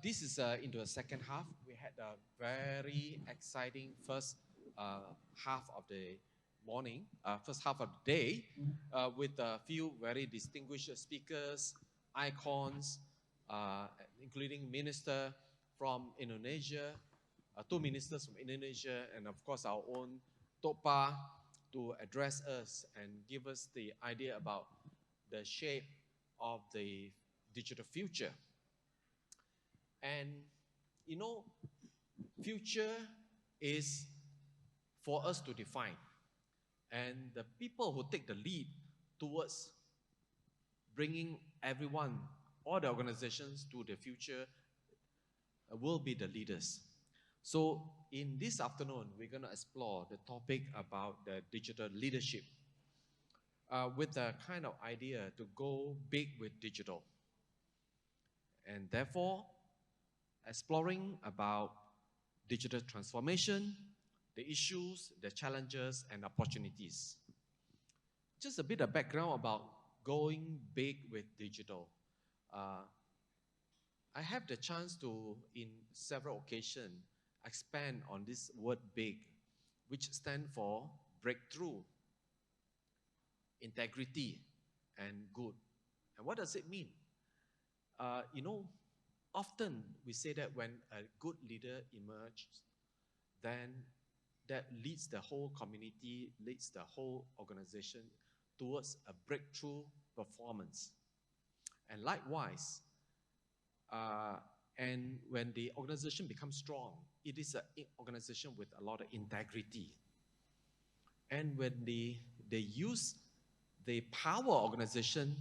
this is into the second half. We had a very exciting first half of the morning, first half of the day, with a few very distinguished speakers, icons, including minister from Indonesia, two ministers from Indonesia, and of course our own Topa to address us and give us the idea about the shape of the digital future. And you know, future is for us to define. And the people who take the lead towards bringing everyone, all the organizations to the future will be the leaders. So in this afternoon, we're going to explore the topic about the digital leadership with the kind of idea to go big with digital. And therefore, exploring about digital transformation, the issues, the challenges, and opportunities. Just a bit of background about going big with digital. I have the chance to, in several occasions, expand on this word big, which stands for breakthrough, integrity, and good. And what does it mean? You know, often we say that when a good leader emerges, then that leads the whole community, leads the whole organization towards a breakthrough performance. And likewise, and when the organization becomes strong, it is an organization with a lot of integrity. And when they use the power organization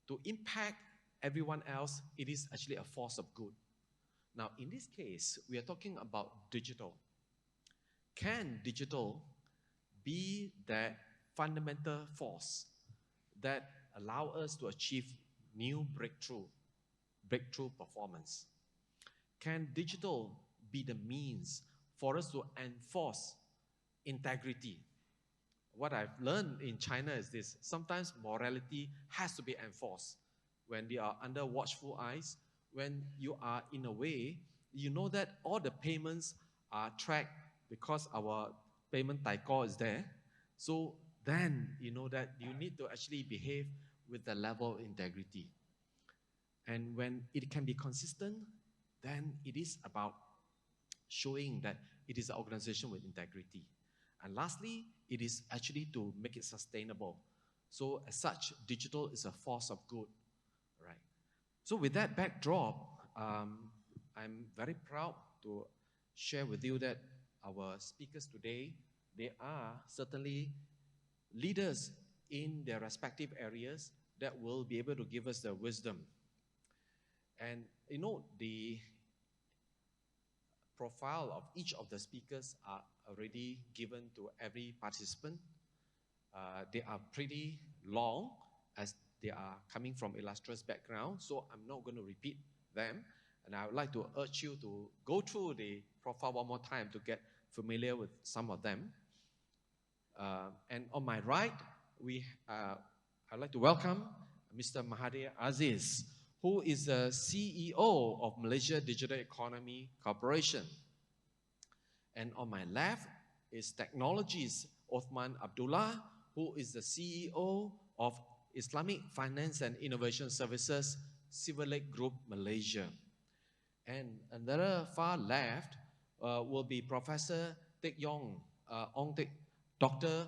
to impact everyone else, it is actually a force of good. Now, in this case, we are talking about digital. Can digital be that fundamental force that allow us to achieve new breakthrough performance? Can digital be the means for us to enforce integrity? What I've learned in China is this: sometimes morality has to be enforced when they are under watchful eyes, when you are in a way, you know that all the payments are tracked because our payment taiko is there. So then you know that you need to actually behave with the level of integrity. And when it can be consistent, then it is about showing that it is an organization with integrity. And lastly, it is actually to make it sustainable. So as such, digital is a force of good, right? So with that backdrop, I'm very proud to share with you that our speakers today, they are certainly leaders in their respective areas that will be able to give us the wisdom. And you know, the profile of each of the speakers are already given to every participant. They are pretty long as they are coming from illustrious background, so I'm not going to repeat them. And I would like to urge you to go through the profile one more time to get familiar with some of them. And on my right, I'd like to welcome Mr. Mahadhir Aziz, who is the CEO of Malaysia Digital Economy Corporation. And on my left is Technologies Othman Abdullah, who is the CEO of Islamic Finance and Innovation Services, Silverlake Group, Malaysia. And another far left will be Professor Teck Yong, Dr.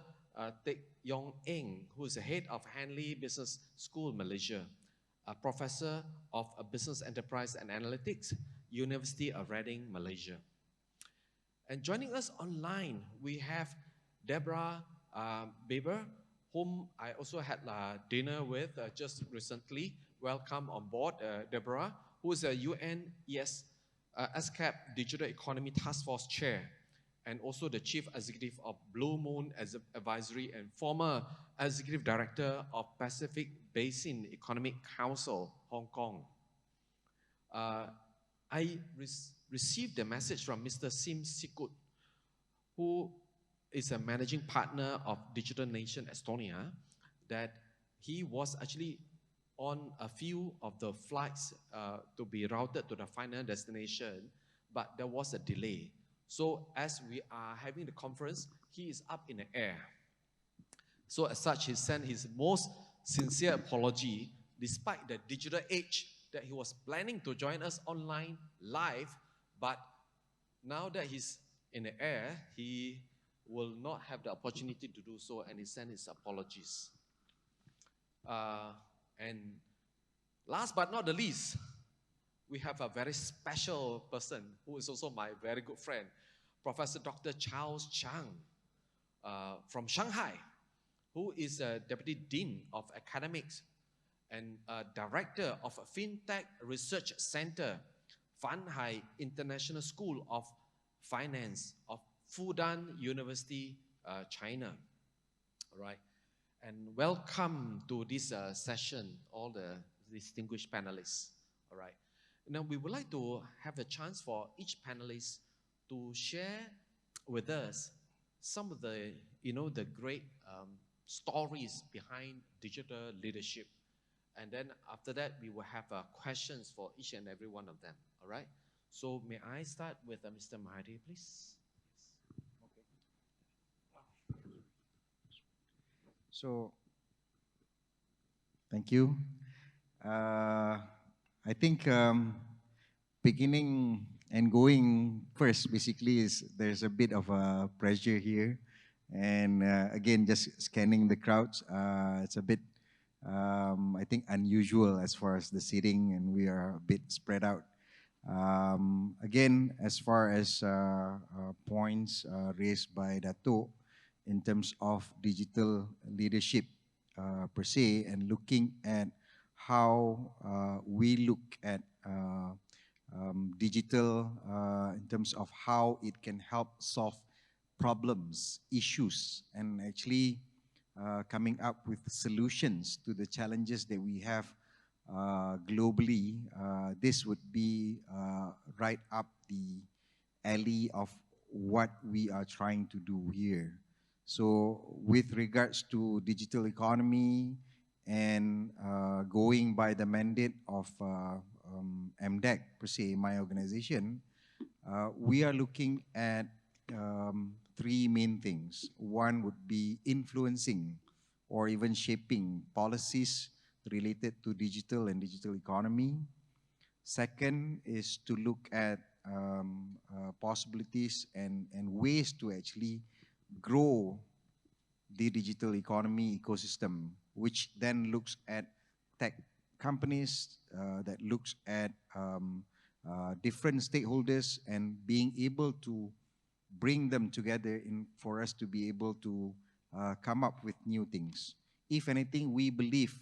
Teck Yong Eng, who is the head of Henley Business School, Malaysia, a professor of Business Enterprise and Analytics, University of Reading, Malaysia. And joining us online, we have Deborah Biber, whom I also had dinner with just recently. Welcome on board, Deborah, who is a UN ESCAP Digital Economy Task Force Chair, and also the Chief Executive of Blue Moon Advisory and former Executive Director of Pacific Basin Economic Council, Hong Kong. I received a message from Mr. Sim Sikut, who is a managing partner of Digital Nation Estonia, that he was actually on a few of the flights to be routed to the final destination, but there was a delay. So as we are having the conference, he is up in the air. So as such, he sent his most sincere apology, despite the digital age, that he was planning to join us online live, but now that he's in the air, he will not have the opportunity to do so, and he sent his apologies. And last but not the least, we have a very special person who is also my very good friend, Professor Dr. Charles Chang from Shanghai, who is a Deputy Dean of Academics and Director of a Fintech Research Center, Fanhai International School of Finance of Fudan University, China. All right. And welcome to this session, all the distinguished panelists. All right. Now, we would like to have a chance for each panelist to share with us some of the, the great stories behind digital leadership. And then after that, we will have questions for each and every one of them. All right. So may I start with Mr. Mahadhir, please? So, thank you. I think beginning and going first, basically, is there's a bit of a pressure here. And again, just scanning the crowds, it's a bit, I think, unusual as far as the seating, and we are a bit spread out. Again, as far as points raised by Dato' in terms of digital leadership per se, and looking at how we look at digital in terms of how it can help solve problems, issues, and actually coming up with solutions to the challenges that we have globally. This would be right up the alley of what we are trying to do here. So with regards to digital economy and going by the mandate of MDEC per se, my organization, we are looking at three main things. One would be influencing or even shaping policies related to digital and digital economy. Second is to look at possibilities and ways to actually grow the digital economy ecosystem, which then looks at tech companies, that looks at different stakeholders and being able to bring them together for us to be able to come up with new things. If anything, we believe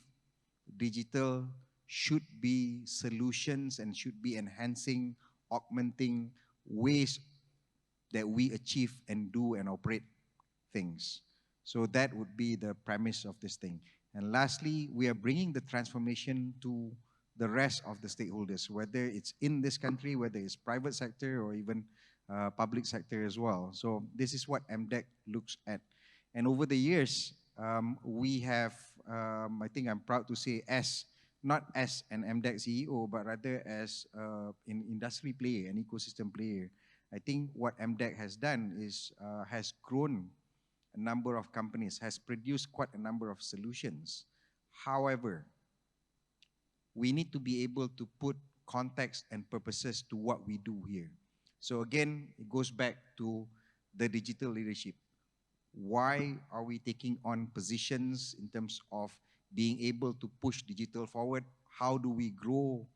digital should be solutions and should be enhancing, augmenting ways that we achieve and do and operate things. So that would be the premise of this thing. And lastly, we are bringing the transformation to the rest of the stakeholders, whether it's in this country, whether it's private sector or even public sector as well. So this is what MDEC looks at. And over the years, we have, I think I'm proud to say, not as an MDEC CEO, but rather as an industry player, an ecosystem player. I think what MDEC has done is has grown a number of companies, has produced quite a number of solutions. However, we need to be able to put context and purposes to what we do here. So again, it goes back to the digital leadership. Why are we taking on positions in terms of being able to push digital forward? How do we grow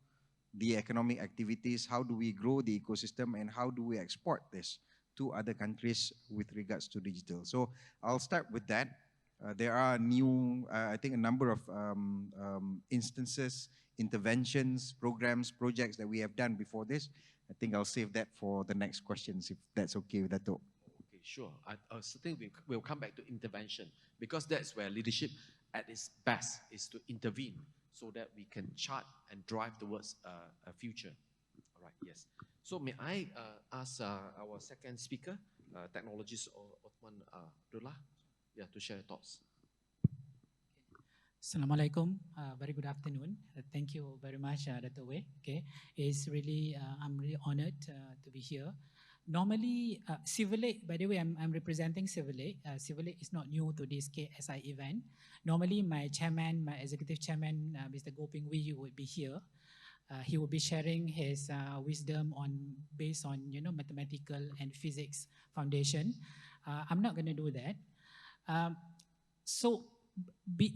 the economic activities? How do we grow the ecosystem? And how do we export this to other countries with regards to digital? So I'll start with that. There are new, I think, a number of instances, interventions, programs, projects that we have done before this. I think I'll save that for the next questions, if that's okay with Dato'. Okay, sure. I think we'll come back to intervention, because that's where leadership at its best is to intervene so that we can chart and drive towards a future. All right, yes. So may I ask our second speaker, technologist Othman, Abdullah, to share thoughts. Assalamualaikum. Very good afternoon. Thank you very much, Dr. Wei. Okay, I'm really honored to be here. Normally, Silverlake, by the way, I'm representing Silverlake. Silverlake is not new to this KSI event. Normally, my chairman, my executive chairman, Mr. Goping Wee, would be here. He will be sharing his wisdom based on mathematical and physics foundation. I'm not going to do that.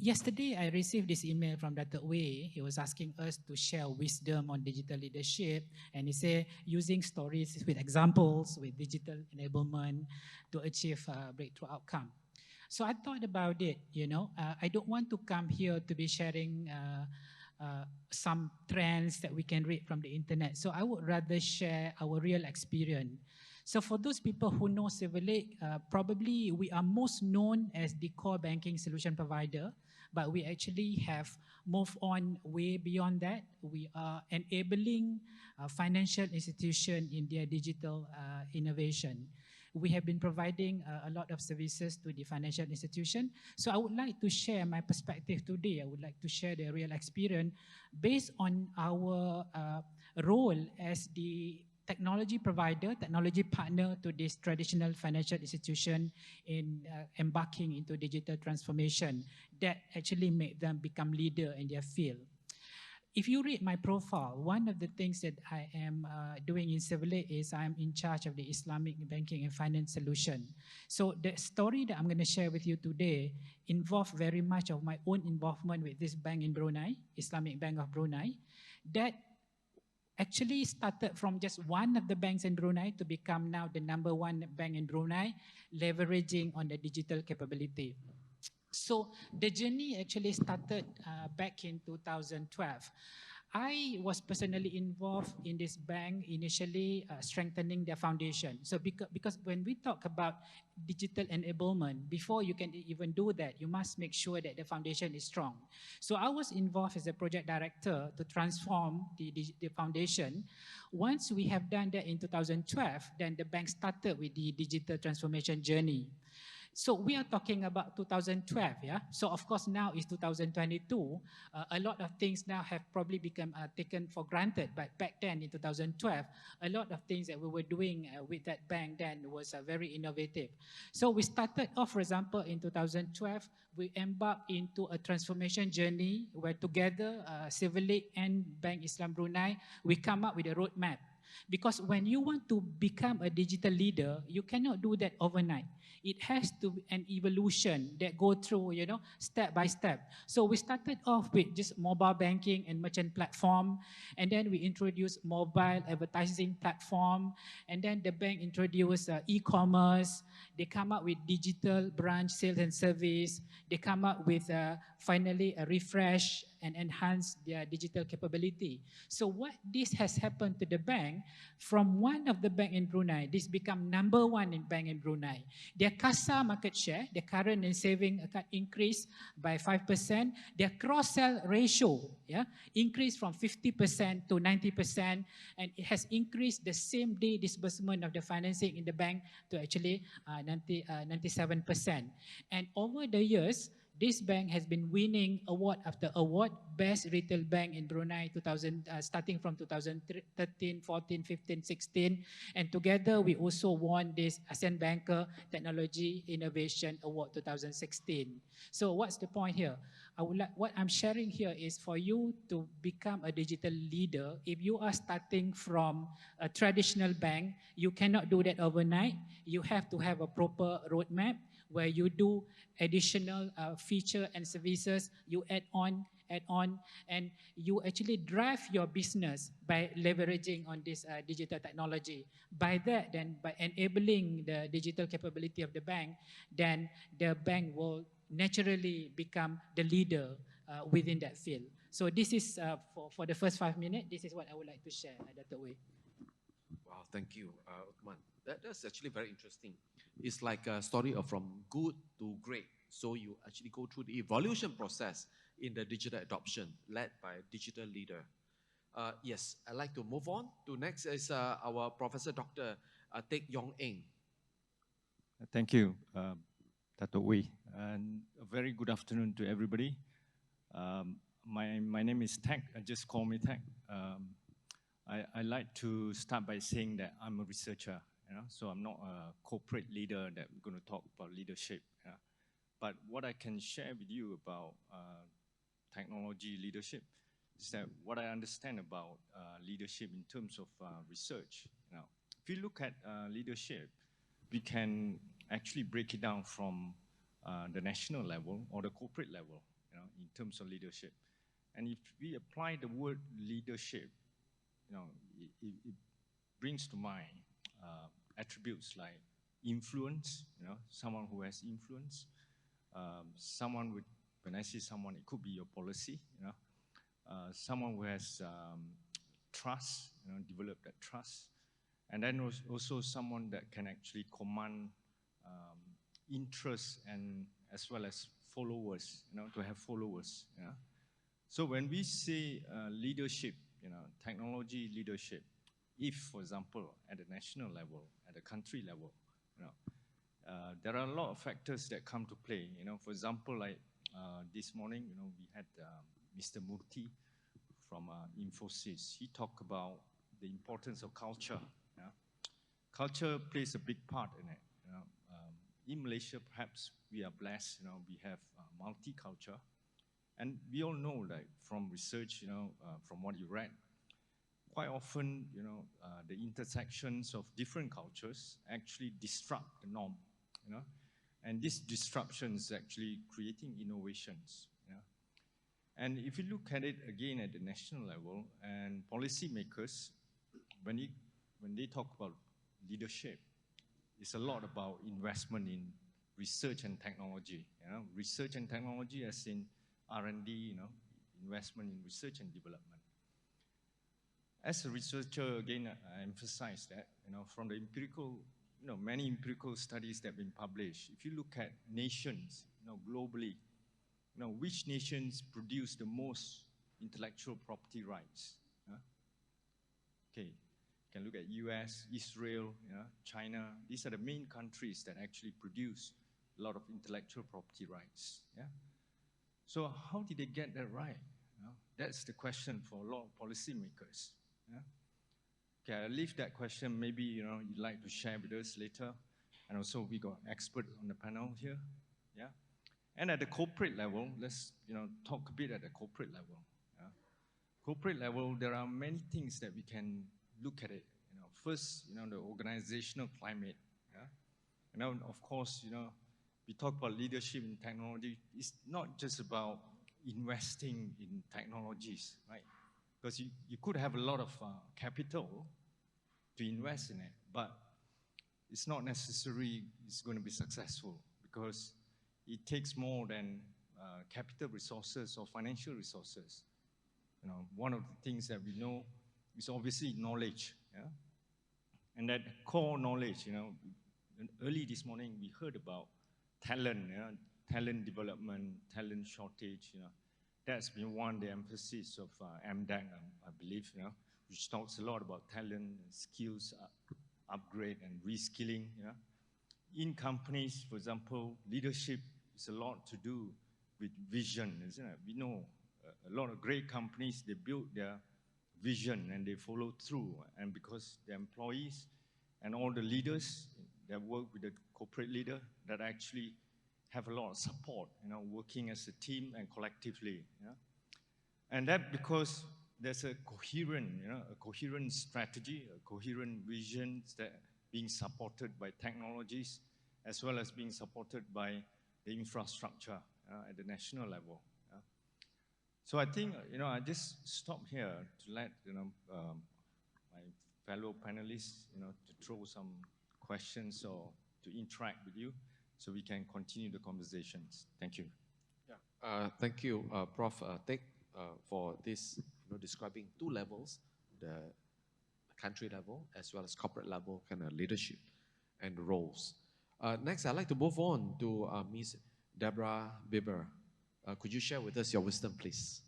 Yesterday, I received this email from Dr. Wei. He was asking us to share wisdom on digital leadership, and he said using stories with examples, with digital enablement to achieve breakthrough outcome. So I thought about it. I don't want to come here to be sharing some trends that we can read from the internet. So I would rather share our real experience. So for those people who know Silverlake, probably we are most known as the core banking solution provider, but we actually have moved on way beyond that. We are enabling financial institutions in their digital innovation. We have been providing a lot of services to the financial institution. So I would like to share my perspective today. I would like to share the real experience based on our role as the technology provider, technology partner to this traditional financial institution in embarking into digital transformation that actually make them become leader in their field. If you read my profile, one of the things that I am doing in Silverlake is I'm in charge of the Islamic banking and finance solution. So the story that I'm going to share with you today involves very much of my own involvement with this bank in Brunei, Islamic Bank of Brunei, that actually started from just one of the banks in Brunei to become now the #1 bank in Brunei, leveraging on the digital capability. So the journey actually started back in 2012. I was personally involved in this bank initially strengthening their foundation. So because when we talk about digital enablement, before you can even do that, you must make sure that the foundation is strong. So I was involved as a project director to transform the foundation. Once we have done that in 2012, then the bank started with the digital transformation journey. So we are talking about 2012, yeah? So of course now is 2022. A lot of things now have probably become taken for granted, but back then in 2012, a lot of things that we were doing with that bank then was very innovative. So we started off, for example, in 2012, we embarked into a transformation journey where together, Silverlake and Bank Islam Brunei, we come up with a roadmap. Because when you want to become a digital leader, you cannot do that overnight. It has to be an evolution that go through, step by step. So we started off with just mobile banking and merchant platform, and then we introduced mobile advertising platform, and then the bank introduced e-commerce. They come up with digital branch sales and service. They come up with finally a refresh and enhance their digital capability. So what this has happened to the bank, from one of the bank in Brunei, this become #1 in bank in Brunei. Their CASA market share, the current and saving account increased by 5%. Their cross-sell ratio increased from 50% to 90%, and it has increased the same day disbursement of the financing in the bank to actually 97%. And over the years, this bank has been winning award after award, best retail bank in Brunei starting from 2013, 14, 15, 16. And together we also won this ASEAN Banker Technology Innovation Award 2016. So what's the point here? What I'm sharing here is for you to become a digital leader. If you are starting from a traditional bank, you cannot do that overnight. You have to have a proper roadmap where you do additional feature and services, you add on, and you actually drive your business by leveraging on this digital technology. By that, then by enabling the digital capability of the bank, then the bank will naturally become the leader within that field. So this is, for the first 5 minutes, this is what I would like to share, Dr. Wei. Wow, thank you, Othman. That's actually very interesting. It's like a story of from good to great. So you actually go through the evolution process in the digital adoption led by a digital leader. Yes, I'd like to move on to next is our Professor Dr. Teck Yong. Thank you, Dr. Wei, and a very good afternoon to everybody. My name is Teck. Just call me Teck. I like to start by saying that I'm a researcher, so I'm not a corporate leader that we're going to talk about leadership. But what I can share with you about technology leadership is that what I understand about leadership in terms of research. If you look at leadership, we can actually break it down from the national level or the corporate level, in terms of leadership. And if we apply the word leadership, it brings to mind attributes like influence, someone who has influence, someone with, when I say someone, it could be your policy, someone who has trust, develop that trust, and then also someone that can actually command interest and as well as followers, to have followers. So when we say leadership, technology leadership, if, for example, at the national level, at the country level, there are a lot of factors that come to play. For example, like this morning, we had Mr. Murthy from Infosys. He talked about the importance of culture. Culture plays a big part in it. In Malaysia, perhaps we are blessed. We have multicultural, and we all know that from research, from what you read, quite often, the intersections of different cultures actually disrupt the norm, and this disruption is actually creating innovations. And if you look at it again at the national level, and policymakers, when they talk about leadership, it's a lot about investment in research and technology. Research and technology as in R&D, investment in research and development. As a researcher, again, I emphasize that, from the empirical, many empirical studies that have been published, if you look at nations, globally, which nations produce the most intellectual property rights? Okay, you can look at US, Israel, China. These are the main countries that actually produce a lot of intellectual property rights. So how did they get that right? That's the question for a lot of policymakers. Okay, I'll leave that question. Maybe you'd like to share with us later. And also we got experts on the panel here. And at the corporate level, let's talk a bit at the corporate level. Corporate level, there are many things that we can look at it. First, the organizational climate. And then, of course, we talk about leadership in technology. It's not just about investing in technologies, right? Because you could have a lot of capital to invest in it, but it's not necessary it's going to be successful, because it takes more than capital resources or financial resources. One of the things that we know is obviously knowledge. And that core knowledge, early this morning we heard about talent, talent development, talent shortage. That's been one of the emphasis of MDEC, I believe, which talks a lot about talent, skills, upgrade, and reskilling. In companies, for example, leadership is a lot to do with vision, isn't it? We know a lot of great companies, they build their vision and they follow through. And because the employees and all the leaders that work with the corporate leader that actually have a lot of support, working as a team and collectively. And that because there's a coherent strategy, a coherent vision that being supported by technologies, as well as being supported by the infrastructure at the national level. So I think, I just stop here to let, my fellow panelists, to throw some questions or to interact with you so we can continue the conversations. Thank you. Thank you, Prof. Teck, for this, describing two levels, the country level as well as corporate level kind of leadership and roles. Next, I'd like to move on to Ms. Deborah Biber. Could you share with us your wisdom, please?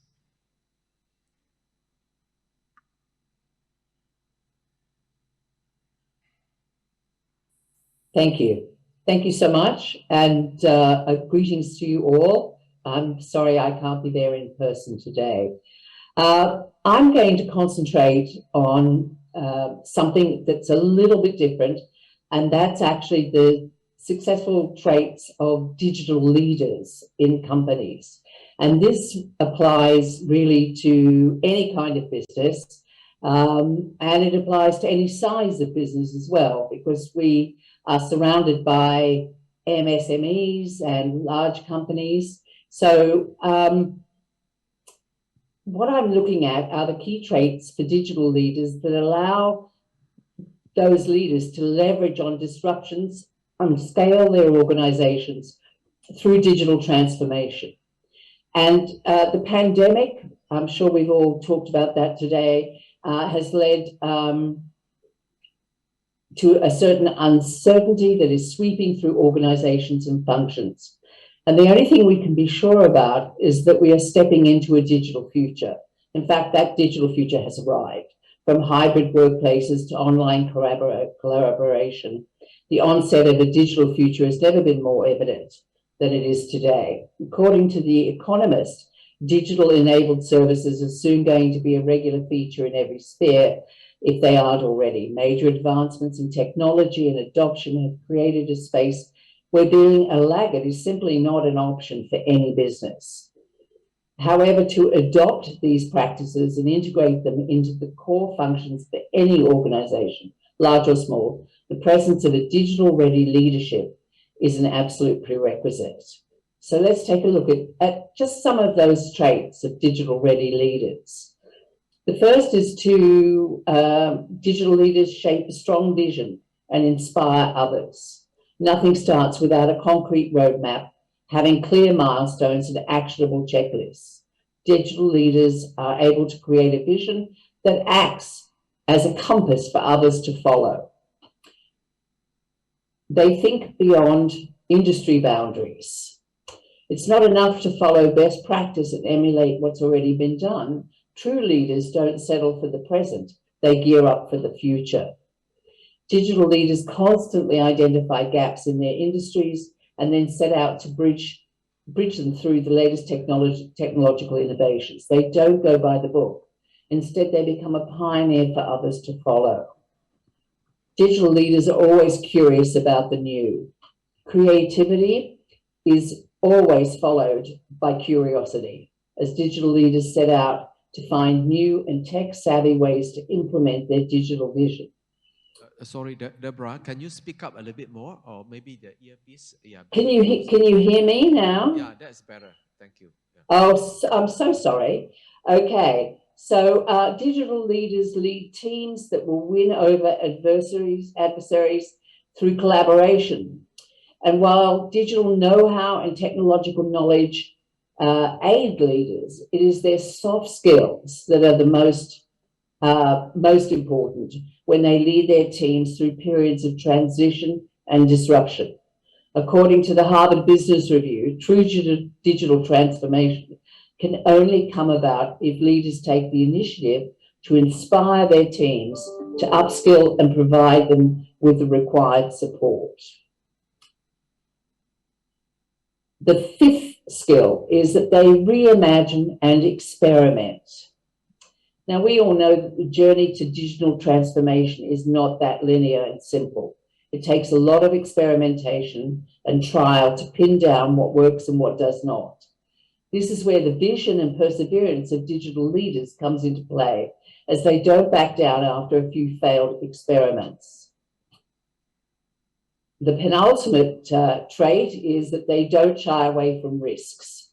Thank you. Thank you so much. And greetings to you all. I'm sorry I can't be there in person today. I'm going to concentrate on something that's a little bit different, and that's actually the successful traits of digital leaders in companies. And this applies really to any kind of business, and it applies to any size of business as well, because we are surrounded by MSMEs and large companies. So what I'm looking at are the key traits for digital leaders that allow those leaders to leverage on disruptions and scale their organizations through digital transformation. And the pandemic, I'm sure we've all talked about that today, has led to a certain uncertainty that is sweeping through organizations and functions. And the only thing we can be sure about is that we are stepping into a digital future. In fact, that digital future has arrived. From hybrid workplaces to online collaboration, the onset of a digital future has never been more evident than it is today. According to The Economist, digital-enabled services are soon going to be a regular feature in every sphere, if they aren't already. Major advancements in technology and adoption have created a space where being a laggard is simply not an option for any business. However, to adopt these practices and integrate them into the core functions for any organization, large or small, the presence of a digital-ready leadership is an absolute prerequisite. So let's take a look at just some of those traits of digital-ready leaders. The first is to digital leaders shape a strong vision and inspire others. Nothing starts without a concrete roadmap, having clear milestones and actionable checklists. Digital leaders are able to create a vision that acts as a compass for others to follow. They think beyond industry boundaries. It's not enough to follow best practice and emulate what's already been done. True leaders don't settle for the present, they gear up for the future. Digital leaders constantly identify gaps in their industries and then set out to bridge them through the latest technological innovations. They don't go by the book. Instead, they become a pioneer for others to follow. Digital leaders are always curious about the new. Creativity is always followed by curiosity, as digital leaders set out to find new and tech-savvy ways to implement their digital vision. Sorry, Deborah, can you speak up a little bit more, or maybe the earpiece? Yeah. Can you hear me now? Yeah, that's better. Thank you. Yeah. Oh, I'm so sorry. Okay, so digital leaders lead teams that will win over adversaries through collaboration. And while digital know-how and technological knowledge aid leaders, it is their soft skills that are the most important when they lead their teams through periods of transition and disruption. According to the Harvard Business Review, true digital transformation can only come about if leaders take the initiative to inspire their teams to upskill and provide them with the required support. The fifth skill is that they reimagine and experiment. Now, we all know that the journey to digital transformation is not that linear and simple. It takes a lot of experimentation and trial to pin down what works and what does not. This is where the vision and perseverance of digital leaders comes into play, as they don't back down after a few failed experiments. The penultimate trait is that they don't shy away from risks.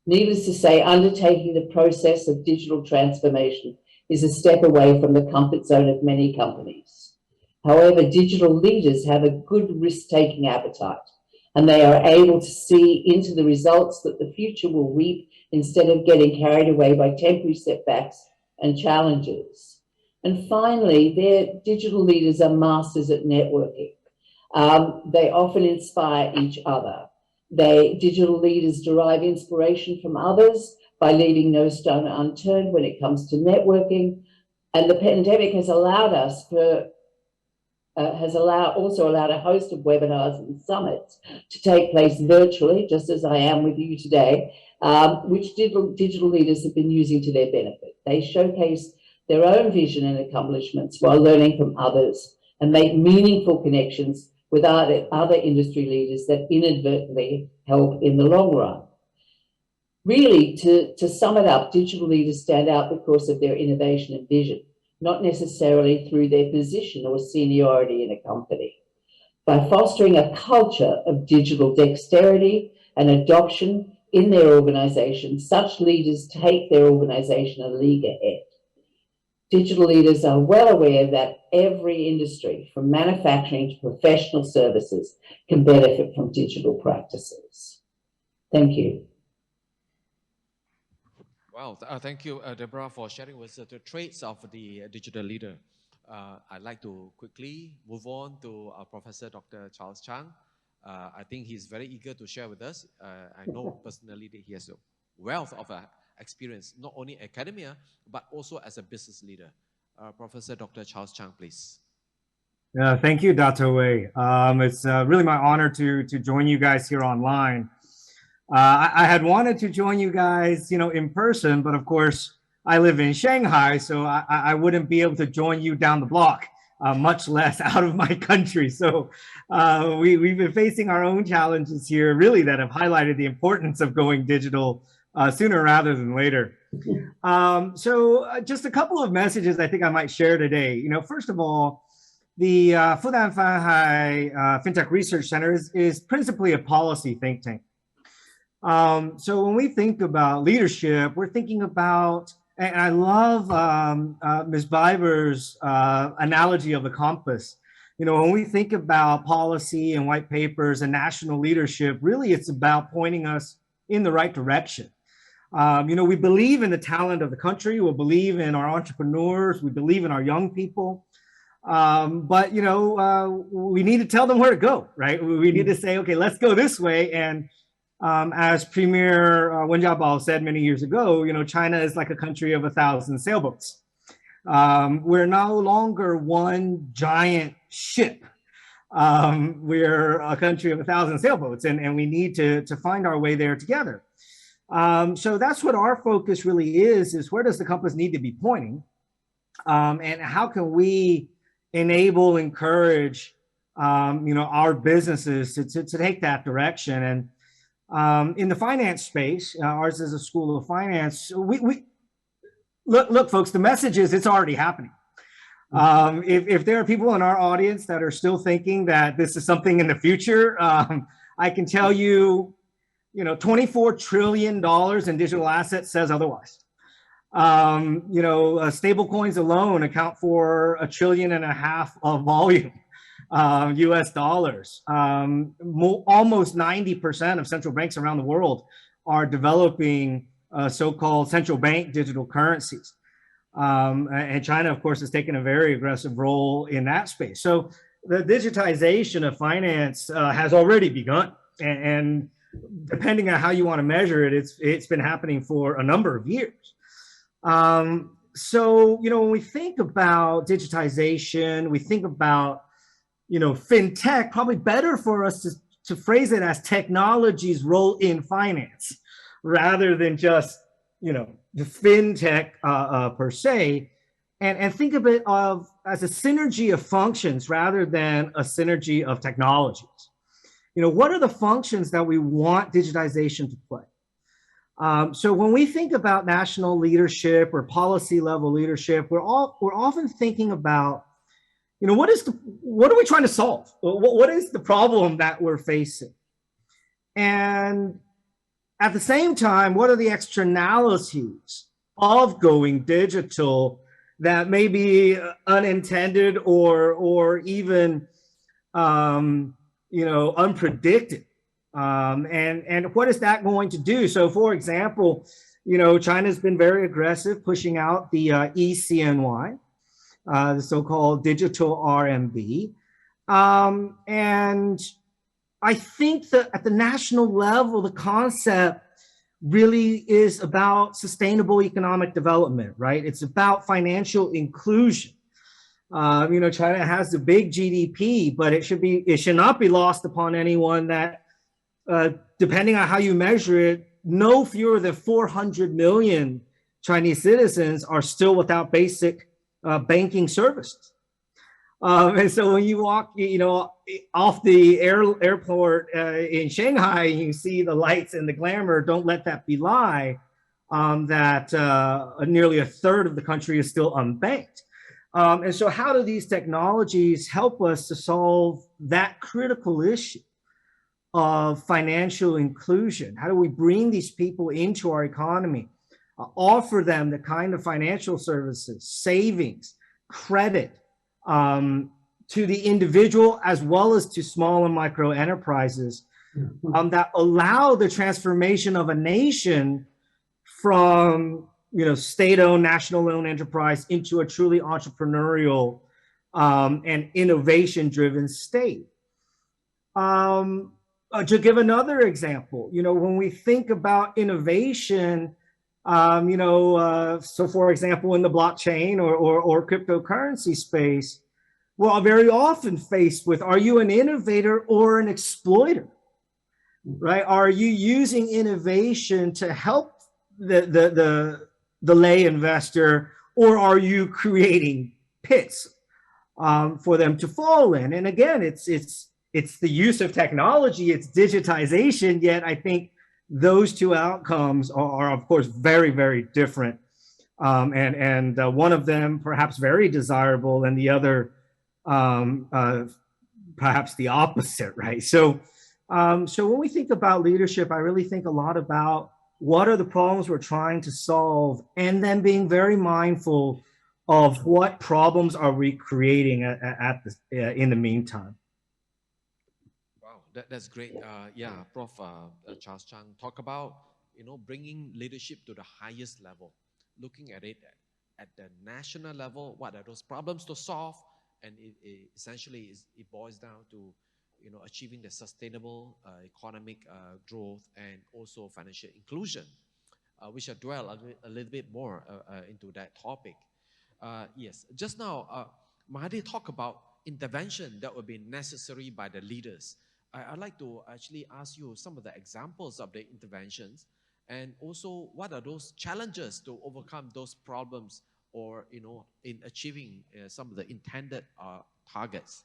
Needless to say, undertaking the process of digital transformation is a step away from the comfort zone of many companies. However, digital leaders have a good risk-taking appetite, and they are able to see into the results that the future will reap instead of getting carried away by temporary setbacks and challenges. And finally, their digital leaders are masters at networking. They often inspire each other. Digital leaders derive inspiration from others by leaving no stone unturned when it comes to networking. And the pandemic has allowed us for has also allowed a host of webinars and summits to take place virtually, just as I am with you today, which digital leaders have been using to their benefit. They showcase their own vision and accomplishments while learning from others and make meaningful connections with other industry leaders that inadvertently help in the long run. Really, to sum it up, digital leaders stand out because of their innovation and vision, not necessarily through their position or seniority in a company. By fostering a culture of digital dexterity and adoption in their organization, such leaders take their organization a league ahead. Digital leaders are well aware that every industry, from manufacturing to professional services, can benefit from digital practices. Thank you. Wow, thank you, Deborah, for sharing with us the traits of the digital leader. I'd like to quickly move on to Professor Dr. Charles Chang. I think he's very eager to share with us. I know personally that he has a wealth of experience, not only academia, but also as a business leader. Professor Dr. Charles Chang, please. Thank you, Dr. Wei. It's really my honor to join you guys here online. I had wanted to join you guys, in person, but of course, I live in Shanghai, so I wouldn't be able to join you down the block, much less out of my country. So we've been facing our own challenges here, really, that have highlighted the importance of going digital sooner rather than later. So just a couple of messages I think I might share today. First of all, the Fudan Fanhai Fintech Research Center is principally a policy think tank. So when we think about leadership, we're thinking about, and I love Ms. Biber's analogy of the compass. When we think about policy and white papers and national leadership, really it's about pointing us in the right direction. We believe in the talent of the country, we believe in our entrepreneurs, we believe in our young people. But we need to tell them where to go, right? We need to say, okay, let's go this way. And as Premier Wen Jiabao said many years ago, China is like a country of 1,000 sailboats. We're no longer one giant ship. We're a country of 1,000 sailboats, and we need to find our way there together. So that's what our focus really is where does the compass need to be pointing? And how can we enable, encourage, our businesses to take that direction? And in the finance space, ours is a school of finance. We look, folks, the message is it's already happening. If there are people in our audience that are still thinking that this is something in the future, I can tell you, $24 trillion in digital assets says otherwise. Stable coins alone account for $1.5 trillion of volume. US dollars. Almost 90% of central banks around the world are developing so-called central bank digital currencies. And China, of course, has taken a very aggressive role in that space. So the digitization of finance has already begun. And depending on how you want to measure it, it's been happening for a number of years. So, when we think about digitization, we think about fintech, probably better for us to phrase it as technology's role in finance, rather than just, the fintech per se, and think of it as a synergy of functions rather than a synergy of technologies. What are the functions that we want digitization to play? So when we think about national leadership or policy level leadership, we're often thinking about, what are we trying to solve? What is the problem that we're facing? And at the same time, what are the externalities of going digital that may be unintended or even, unpredicted? And what is that going to do? So, for example, China's been very aggressive pushing out the ECNY. The so-called digital RMB. And I think that at the national level, the concept really is about sustainable economic development, right? It's about financial inclusion. China has the big GDP, but it should not be lost upon anyone that, depending on how you measure it, no fewer than 400 million Chinese citizens are still without basic banking services. And so when you walk, off the airport in Shanghai, you see the lights and the glamour. Don't let that belie that nearly a third of the country is still unbanked. And so how do these technologies help us to solve that critical issue of financial inclusion? How do we bring these people into our economy, offer them the kind of financial services, savings, credit, to the individual as well as to small and micro enterprises that allow the transformation of a nation from state-owned, national-owned enterprise into a truly entrepreneurial and innovation-driven state. To give another example, when we think about innovation, so for example, in the blockchain or cryptocurrency space, we're very often faced with, are you an innovator or an exploiter, right? Are you using innovation to help the lay investor, or are you creating pits for them to fall in? And again, it's the use of technology, it's digitization, yet I think those two outcomes are of course very, very different. And one of them perhaps very desirable and the other perhaps the opposite, right? So when we think about leadership, I really think a lot about what are the problems we're trying to solve, and then being very mindful of what problems are we creating in the meantime. Wow, that's great. Yeah, Prof. Charles Chang talk about bringing leadership to the highest level, looking at it at the national level. What are those problems to solve? And essentially, it boils down to achieving the sustainable economic growth and also financial inclusion. We shall dwell a little bit more into that topic. Yes, just now, Mahadhir talked about intervention that would be necessary by the leaders. I'd like to actually ask you some of the examples of the interventions, and also what are those challenges to overcome those problems, or in achieving some of the intended targets.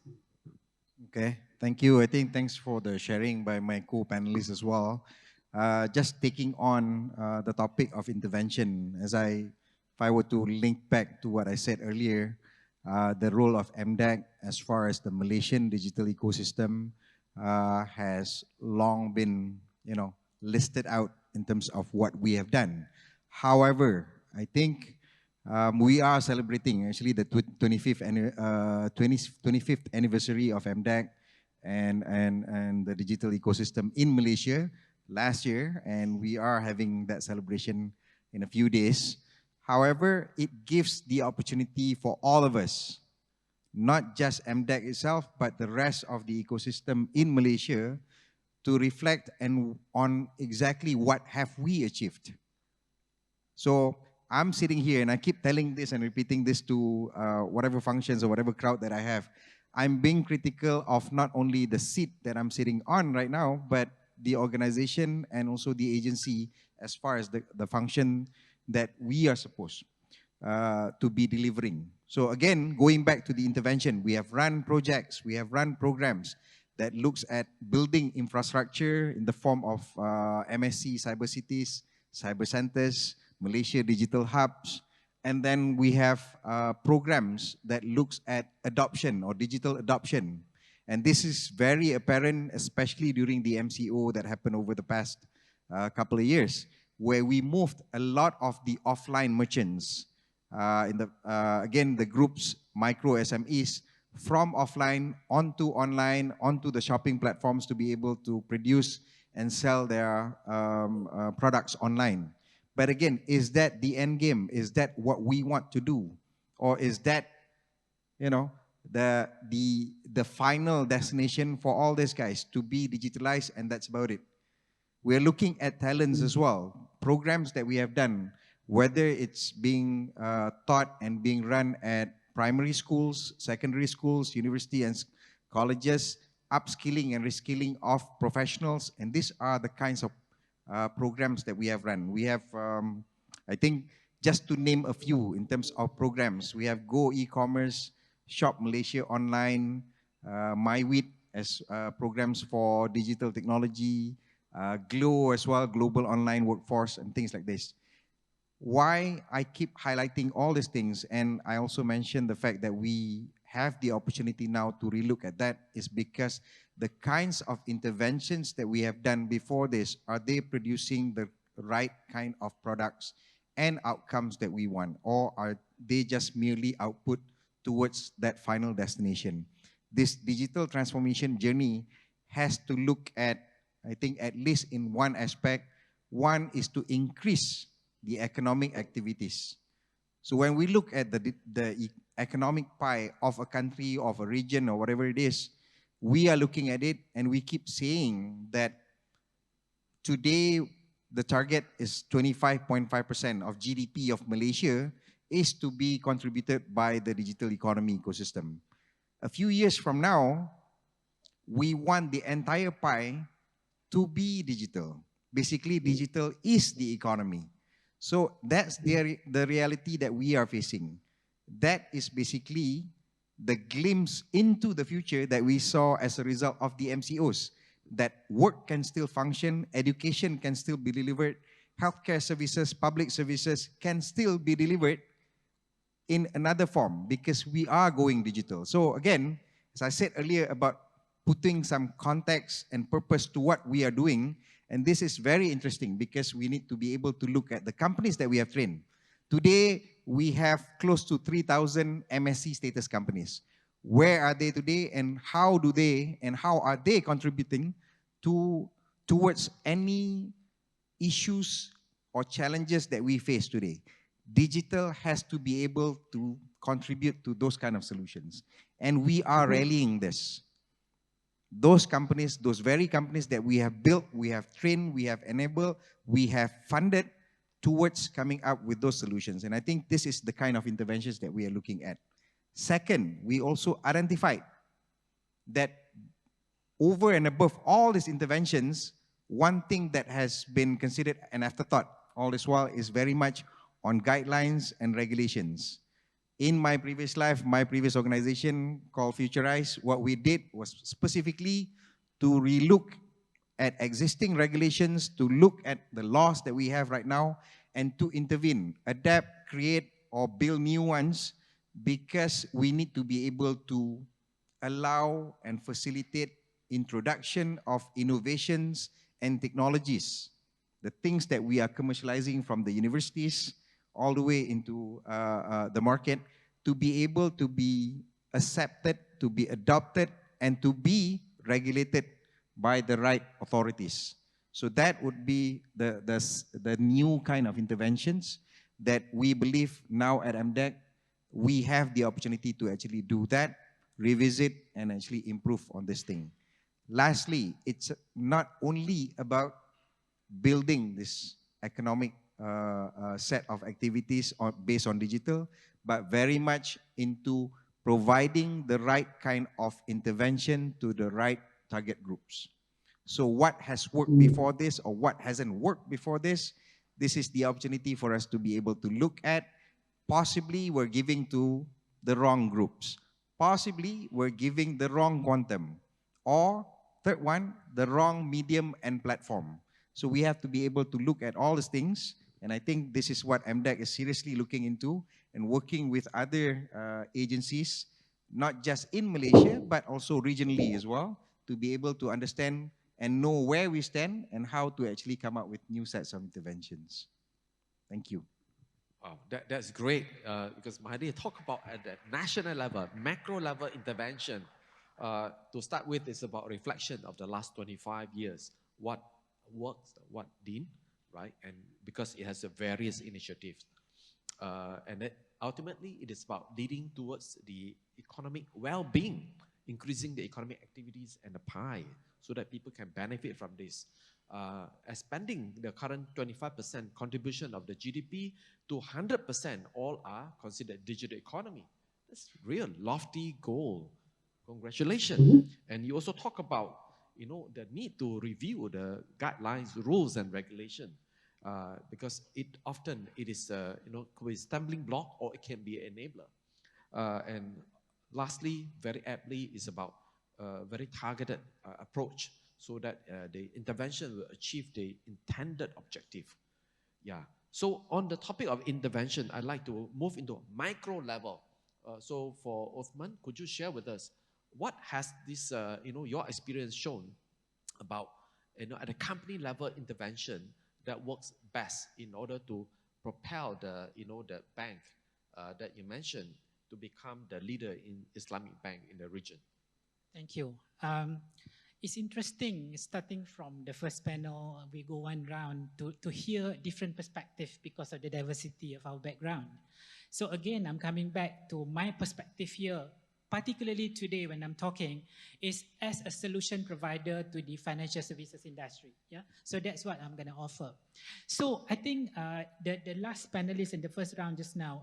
Okay, thank you. I think thanks for the sharing by my co-panelists as well. Just taking on the topic of intervention, if I were to link back to what I said earlier, the role of MDEC as far as the Malaysian digital ecosystem has long been, listed out in terms of what we have done. However, I think we are celebrating actually the 25th anniversary of MDEC and the digital ecosystem in Malaysia last year, and we are having that celebration in a few days. However, it gives the opportunity for all of us, not just MDEC itself, but the rest of the ecosystem in Malaysia, to reflect on exactly what have we achieved. So I'm sitting here and I keep telling this and repeating this to whatever functions or whatever crowd that I have. I'm being critical of not only the seat that I'm sitting on right now, but the organization and also the agency as far as the function that we are supposed to be delivering. So again, going back to the intervention, we have run projects, we have run programs that looks at building infrastructure in the form of MSC cyber cities, cyber centers, Malaysia digital hubs, and then we have programs that looks at adoption or digital adoption. And this is very apparent, especially during the MCO that happened over the past couple of years, where we moved a lot of the offline merchants, again, the groups, micro SMEs, from offline onto online, onto the shopping platforms to be able to produce and sell their products online. But again, is that the end game? Is that what we want to do? Or is that, the final destination for all these guys to be digitalized and that's about it? We're looking at talents as well. Programs that we have done, whether it's being taught and being run at primary schools, secondary schools, university and colleges, upskilling and reskilling of professionals. And these are the kinds of programs that we have run. We have, I think, just to name a few in terms of programs, we have Go e-commerce, Shop Malaysia Online, MyWit as programs for digital technology, Glow as well, Global Online Workforce and things like this. Why I keep highlighting all these things, and I also mentioned the fact that we have the opportunity now to relook at that, is because the kinds of interventions that we have done before this, are they producing the right kind of products and outcomes that we want, or are they just merely output towards that final destination? This digital transformation journey has to look at, I think, at least in one aspect. One is to increase the economic activities. So when we look at the economic pie of a country, of a region, or whatever it is, we are looking at it and we keep saying that today the target is 25.5% of GDP of Malaysia is to be contributed by the digital economy ecosystem. A few years from now, we want the entire pie to be digital. Basically, digital is the economy. So that's the reality that we are facing. That is basically the glimpse into the future that we saw as a result of the MCOs. That work can still function, education can still be delivered, healthcare services, public services can still be delivered in another form because we are going digital. So again, as I said earlier about putting some context and purpose to what we are doing, and this is very interesting because we need to be able to look at the companies that we have trained. Today, we have close to 3,000 MSC status companies. Where are they today, and how are they contributing towards any issues or challenges that we face today? Digital has to be able to contribute to those kind of solutions. And we are rallying this. Those companies, those very companies that we have built, we have trained, we have enabled, we have funded towards coming up with those solutions. And I think this is the kind of interventions that we are looking at. Second, we also identified that over and above all these interventions, one thing that has been considered an afterthought all this while is very much on guidelines and regulations. In my previous life, my previous organization called Futurize, what we did was specifically to relook at existing regulations, to look at the laws that we have right now, and to intervene, adapt, create, or build new ones, because we need to be able to allow and facilitate introduction of innovations and technologies, the things that we are commercializing from the universities all the way into the market, to be able to be accepted, to be adopted, and to be regulated by the right authorities. So that would be the new kind of interventions that we believe now at MDEC, we have the opportunity to actually do that, revisit, and actually improve on this thing. Lastly, it's not only about building this economic set of activities based on digital, but very much into providing the right kind of intervention to the right target groups. So what has worked before this, or what hasn't worked before this is the opportunity for us to be able to look at. Possibly we're giving to the wrong groups. Possibly we're giving the wrong quantum. Or third one, the wrong medium and platform. So we have to be able to look at all these things. And I think this is what MDEC is seriously looking into and working with other agencies, not just in Malaysia, but also regionally as well, to be able to understand and know where we stand and how to actually come up with new sets of interventions. Thank you. Wow, that's great, because Mahadhir talk about at the national level, macro level intervention. To start with, it's about reflection of the last 25 years. What works, what didn't, right? And because it has a various initiatives. And then ultimately, it is about leading towards the economic well-being, increasing the economic activities and the pie so that people can benefit from this. Expanding the current 25% contribution of the GDP to 100%, all are considered digital economy. That's real lofty goal. Congratulations. And you also talk about, you know, the need to review the guidelines, rules, and regulation, because it is you know, could be a stumbling block or it can be an enabler. And lastly, very aptly, is about very targeted approach so that the intervention will achieve the intended objective. Yeah. So on the topic of intervention, I'd like to move into micro level. So for Othman, could you share with us what has this, you know, your experience shown about, you know, at a company level intervention that works best in order to propel the, you know, the bank that you mentioned to become the leader in Islamic bank in the region? Thank you. It's interesting, starting from the first panel, we go one round to hear different perspectives because of the diversity of our background. So again, I'm coming back to my perspective here, particularly today when I'm talking, is as a solution provider to the financial services industry. Yeah, so that's what I'm going to offer. So I think the last panelist in the first round just now,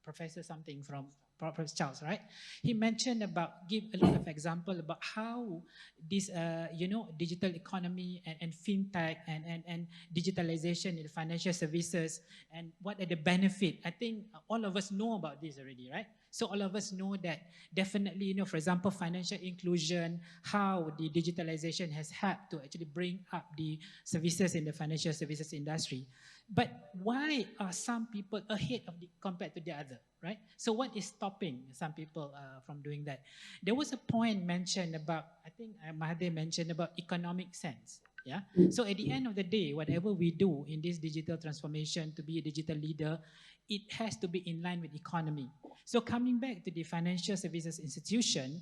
Professor something from Prof. Charles, right? He mentioned about, give a lot of example about how this, you know, digital economy and fintech and digitalization in financial services and what are the benefit. I think all of us know about this already, right? So all of us know that definitely, you know, for example, financial inclusion, how the digitalization has helped to actually bring up the services in the financial services industry. But why are some people ahead of compared to the other, right? So what is stopping some people from doing that? There was a point mentioned about, I think Mahadhir mentioned about economic sense. Yeah. So at the end of the day, whatever we do in this digital transformation to be a digital leader, it has to be in line with economy. So coming back to the financial services institution,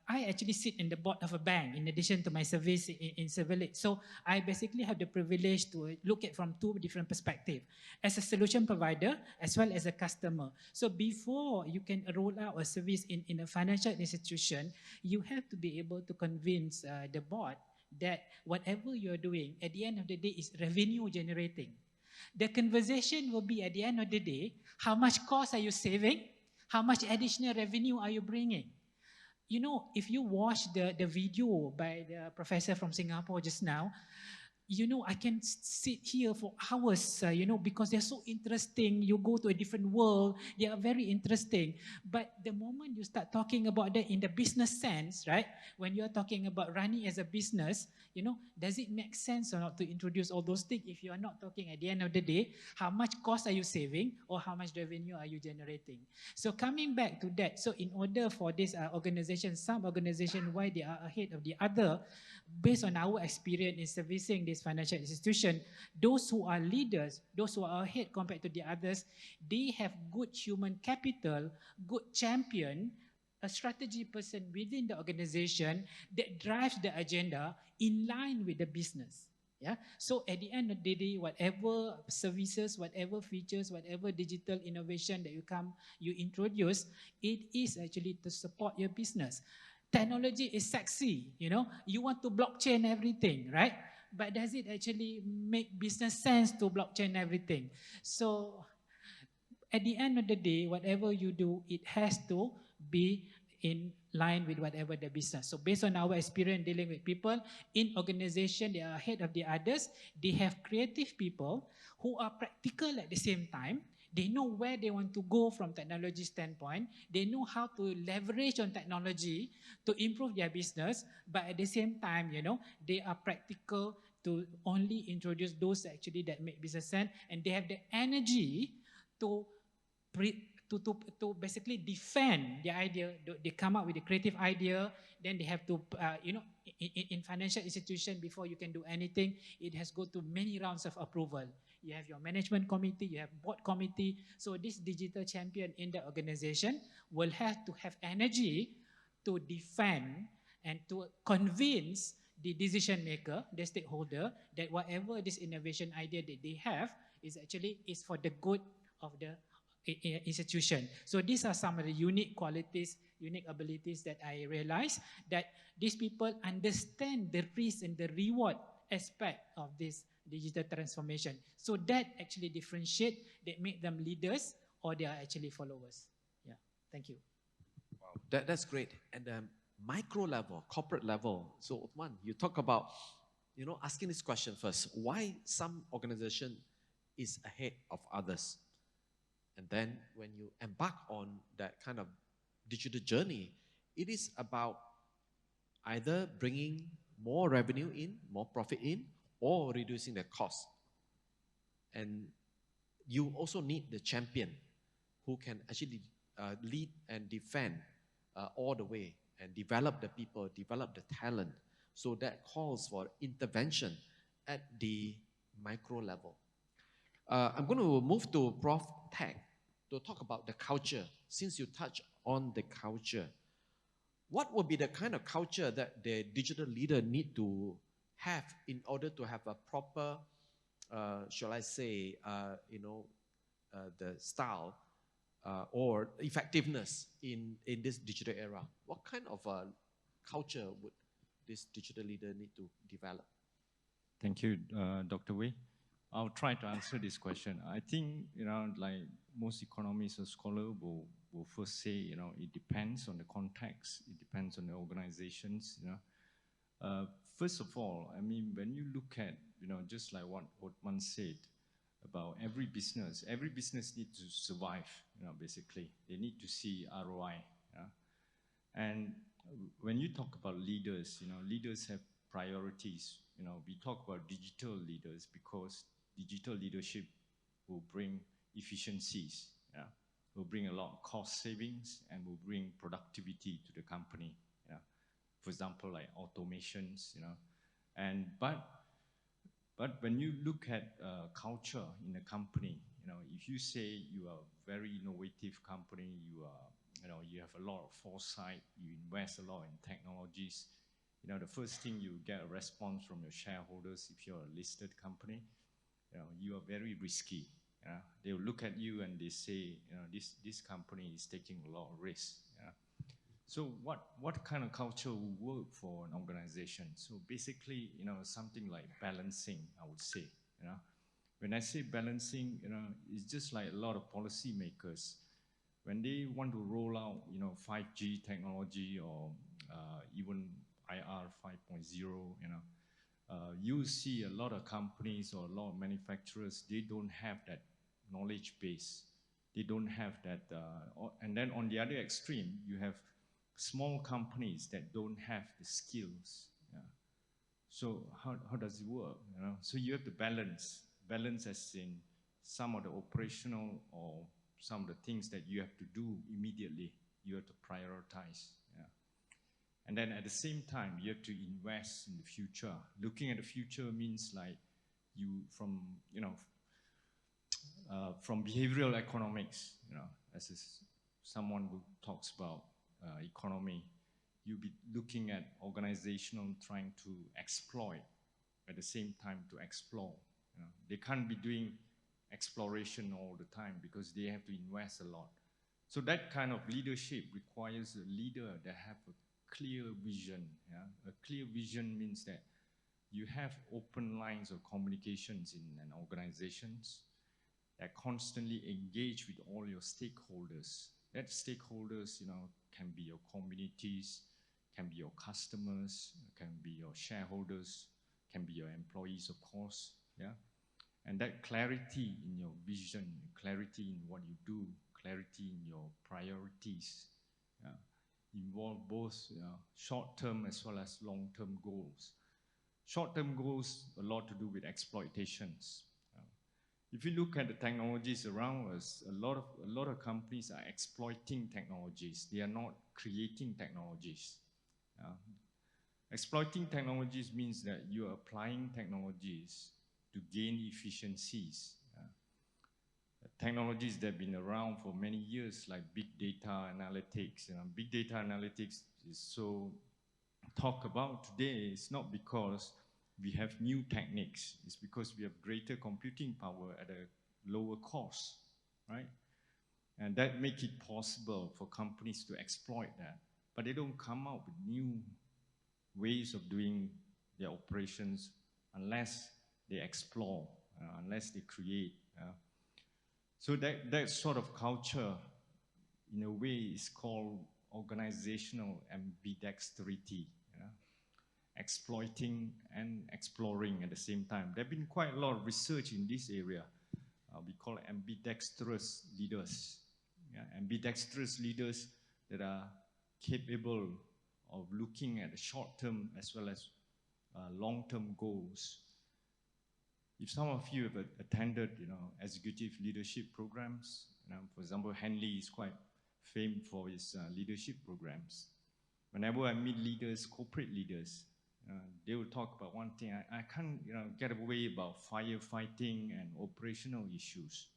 I actually sit in the board of a bank in addition to my service in Silverlake. So I basically have the privilege to look at from two different perspectives, as a solution provider as well as a customer. So before you can roll out a service in a financial institution, you have to be able to convince the board that whatever you're doing at the end of the day is revenue generating. The conversation will be at the end of the day, how much cost are you saving? How much additional revenue are you bringing? You know, if you watch the video by the professor from Singapore just now, you know, I can sit here for hours, you know, because they're so interesting. You go to a different world, they are very interesting. But the moment you start talking about that in the business sense, right? When you're talking about running as a business, you know, does it make sense or not to introduce all those things if you are not talking at the end of the day, how much cost are you saving or how much revenue are you generating? So coming back to that, so in order for this organization, some organization, why they are ahead of the other, based on our experience in servicing this financial institution, those who are leaders, those who are ahead compared to the others, they have good human capital, good champion, a strategy person within the organization that drives the agenda in line with the business. Yeah. So at the end of the day, whatever services, whatever features, whatever digital innovation that you introduce, it is actually to support your business. Technology is sexy, you know. You want to blockchain everything, right? But does it actually make business sense to blockchain everything? So at the end of the day, whatever you do, it has to be in line with whatever the business. So based on our experience dealing with people in organization, they are ahead of the others. They have creative people who are practical at the same time. They know where they want to go from technology standpoint. They know how to leverage on technology to improve their business. But at the same time, you know, they are practical to only introduce those actually that make business sense. And they have the energy to basically defend the idea. They come up with a creative idea. Then they have to, you know, in financial institution, before you can do anything, it has go to many rounds of approval. You have your management committee, you have board committee. So this digital champion in the organization will have to have energy to defend and to convince the decision maker, the stakeholder, that whatever this innovation idea that they have is actually is for the good of the institution. So these are some of the unique qualities, unique abilities that I realized that these people understand the risk and the reward aspect of this digital transformation. So that actually differentiate, that make them leaders or they are actually followers. Yeah. Thank you. Wow, that's great. And micro level, corporate level. So Othman, you talk about, asking this question first. Why some organization is ahead of others? And then when you embark on that kind of digital journey, it is about either bringing more revenue in, more profit in, or reducing the cost. And you also need the champion who can actually lead and defend all the way and develop the people, develop the talent. So that calls for intervention at the micro level. I'm going to move to Prof. Teck to talk about the culture. Since you touch on the culture, what would be the kind of culture that the digital leader need to have in order to have a proper, shall I say, the style or effectiveness in this digital era? What kind of culture would this digital leader need to develop? Thank you, Dr. Wei. I'll try to answer this question. I think, like most economists or scholars will first say, it depends on the context, it depends on the organizations, First of all, I mean, when you look at, just like what Othman said about every business needs to survive, basically. They need to see ROI. And when you talk about leaders, leaders have priorities. We talk about digital leaders because digital leadership will bring efficiencies, will bring a lot of cost savings and will bring productivity to the company. For example, like automations, and but when you look at culture in a company, if you say you are a very innovative company, you have a lot of foresight, you invest a lot in technologies, the first thing you get a response from your shareholders if you're a listed company, you are very risky. They will look at you and they say, this company is taking a lot of risk. So what kind of culture will work for an organization? So basically, something like balancing, I would say. When I say balancing, it's just like a lot of policymakers. When they want to roll out, 5G technology or even IR 5.0, you see a lot of companies or a lot of manufacturers, they don't have that knowledge base. They don't have that, and then on the other extreme, you have small companies that don't have the skills. So how does it work? So you have to balance as in some of the operational or some of the things that you have to do immediately. You have to prioritize. And then at the same time, you have to invest in the future. Looking at the future means like you from behavioral economics, as someone who talks about economy, you'll be looking at organizational trying to exploit at the same time to explore. They can't be doing exploration all the time because they have to invest a lot. So that kind of leadership requires a leader that have a clear vision. A clear vision means that you have open lines of communications in an organizations that constantly engage with all your stakeholders. That stakeholders, can be your communities, can be your customers, can be your shareholders, can be your employees, of course, And that clarity in your vision, clarity in what you do, clarity in your priorities, involve both short-term as well as long-term goals. Short-term goals a lot to do with exploitations. If you look at the technologies around us, a lot of companies are exploiting technologies. They are not creating technologies. Exploiting technologies means that you are applying technologies to gain efficiencies. Technologies that have been around for many years, like big data analytics. Big data analytics is so talked about today. It's not because we have new techniques. It's because we have greater computing power at a lower cost, right? And that makes it possible for companies to exploit that. But they don't come up with new ways of doing their operations unless they explore, unless they create. So that sort of culture in a way, is called organizational ambidexterity, exploiting and exploring at the same time. There have been quite a lot of research in this area. We call ambidextrous leaders. Ambidextrous leaders that are capable of looking at the short-term as well as long-term goals. If some of you have attended, executive leadership programs, for example, Henley is quite famed for his leadership programs. Whenever I meet leaders, corporate leaders, they will talk about one thing. I can't, get away about firefighting and operational issues.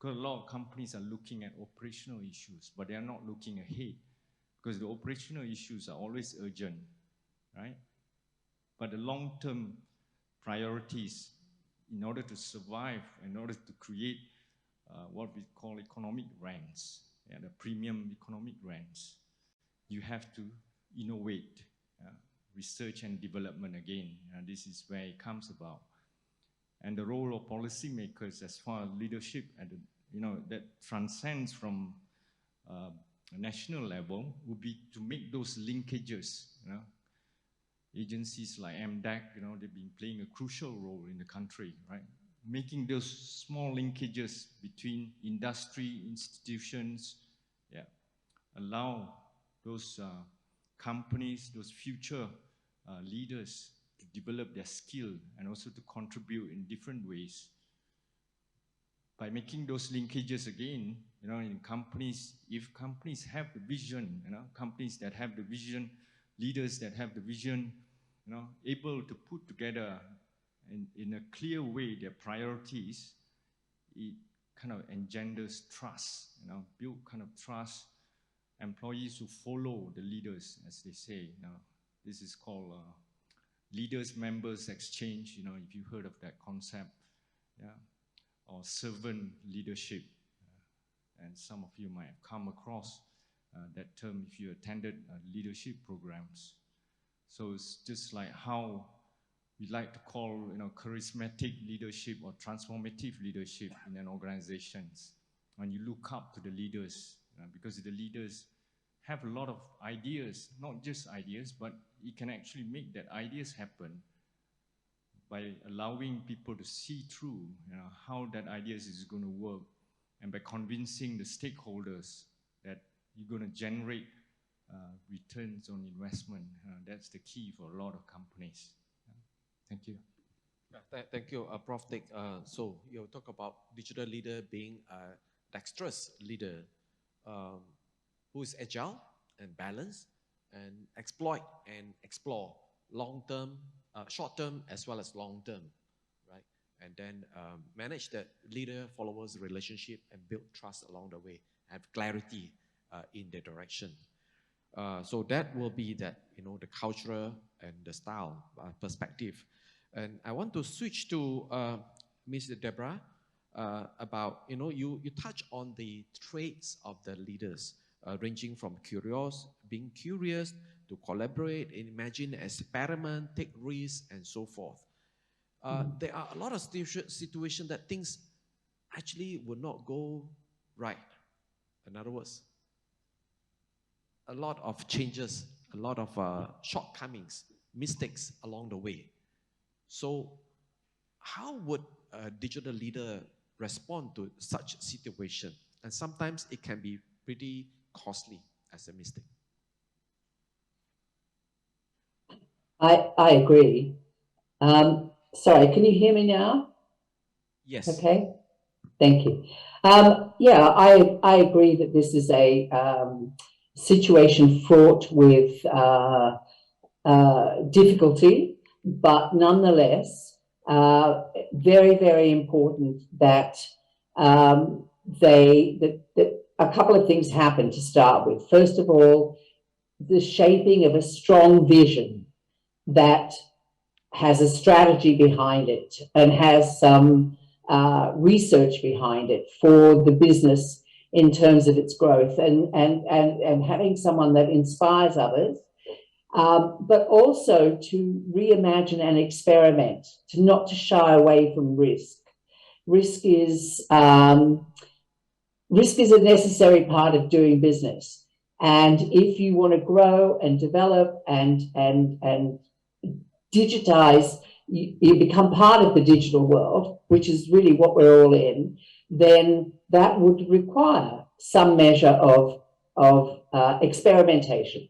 Because a lot of companies are looking at operational issues, but they are not looking ahead, because the operational issues are always urgent, right? But the long-term priorities, in order to survive, in order to create what we call economic rents, the premium economic rents, you have to innovate, research and development again. This is where it comes about. And the role of policymakers as far as leadership, and that transcends from a national level, would be to make those linkages. Agencies like MDEC, they've been playing a crucial role in the country, right? Making those small linkages between industry, institutions, allow those companies, those future leaders to develop their skill and also to contribute in different ways. By making those linkages again, in companies, if companies have the vision, companies that have the vision, leaders that have the vision, able to put together in a clear way their priorities, it kind of engenders trust, build kind of trust. Employees who follow the leaders, as they say. This is called leaders-members exchange, if you've heard of that concept, or servant leadership. And some of you might have come across that term if you attended leadership programs. So it's just like how we like to call, charismatic leadership or transformative leadership in an organization. When you look up to the leaders, because the leaders have a lot of ideas, not just ideas, but you can actually make that ideas happen by allowing people to see through, how that ideas is going to work, and by convincing the stakeholders that you're going to generate returns on investment. That's the key for a lot of companies. Thank you. Thank you, Prof. Teck. So you talk about digital leader being a dexterous leader who is agile and balanced and exploit and explore long-term, short-term as well as long-term, right? And then manage the leader-followers relationship and build trust along the way, have clarity in the direction. So that will be that, the cultural and the style perspective. And I want to switch to Ms. Deborah about, you touch on the traits of the leaders, ranging from being curious, to collaborate, imagine, experiment, take risks, and so forth. There are a lot of situations that things actually will not go right. In other words, a lot of changes, a lot of shortcomings, mistakes along the way. So how would a digital leader respond to such situation? And sometimes it can be pretty costly as a mistake. I agree. Sorry, can you hear me now? Yes. Okay, thank you. Yeah, I agree that this is a situation fraught with difficulty, but nonetheless, very, very important that a couple of things happen to start with. First of all, the shaping of a strong vision that has a strategy behind it and has some research behind it for the business in terms of its growth, and having someone that inspires others, but also to reimagine and experiment, not to shy away from risk. Risk is risk is a necessary part of doing business. And if you want to grow and develop and digitize, you become part of the digital world, which is really what we're all in, then that would require some measure of experimentation,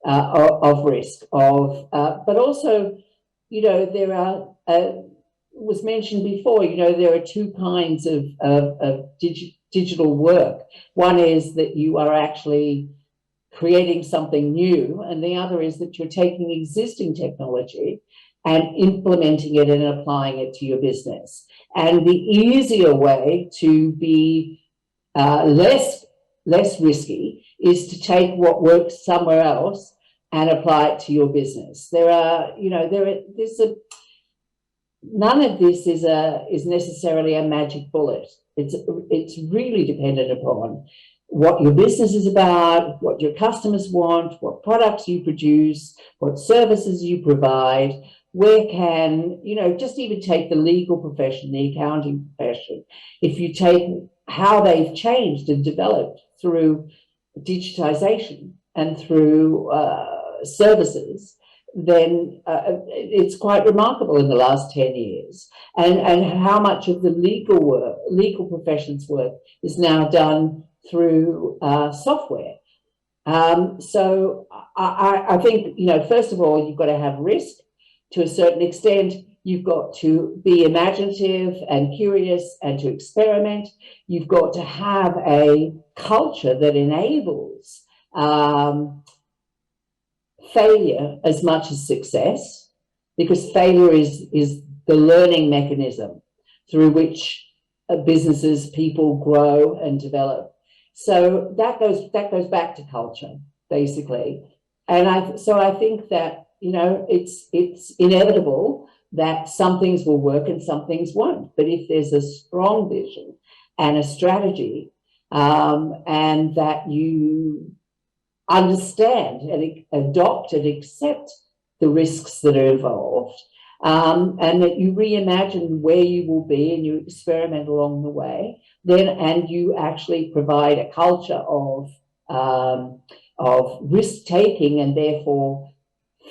of risk, but also, you know, there are, was mentioned before, you know, there are two kinds of digital work. One is that you are actually creating something new, and the other is that you're taking existing technology and implementing it and applying it to your business. And the easier way to be less risky is to take what works somewhere else and apply it to your business. There are, you know, none of this is necessarily a magic bullet. It's really dependent upon what your business is about, what your customers want, what products you produce, what services you provide, where can, you know, just even take the legal profession, the accounting profession. If you take how they've changed and developed through digitization and through services, then it's quite remarkable in the last 10 years. And how much of the legal profession's work is now done through software. So I think, you know, first of all, you've got to have risk to a certain extent. You've got to be imaginative and curious and to experiment. You've got to have a culture that enables failure as much as success, because failure is the learning mechanism through which businesses, people grow and develop. So that goes back to culture, basically. And so I think that, you know, it's inevitable that some things will work and some things won't. But if there's a strong vision and a strategy, and that you understand and adopt and accept the risks that are involved, and that you reimagine where you will be and you experiment along the way, then, and you actually provide a culture of risk-taking and therefore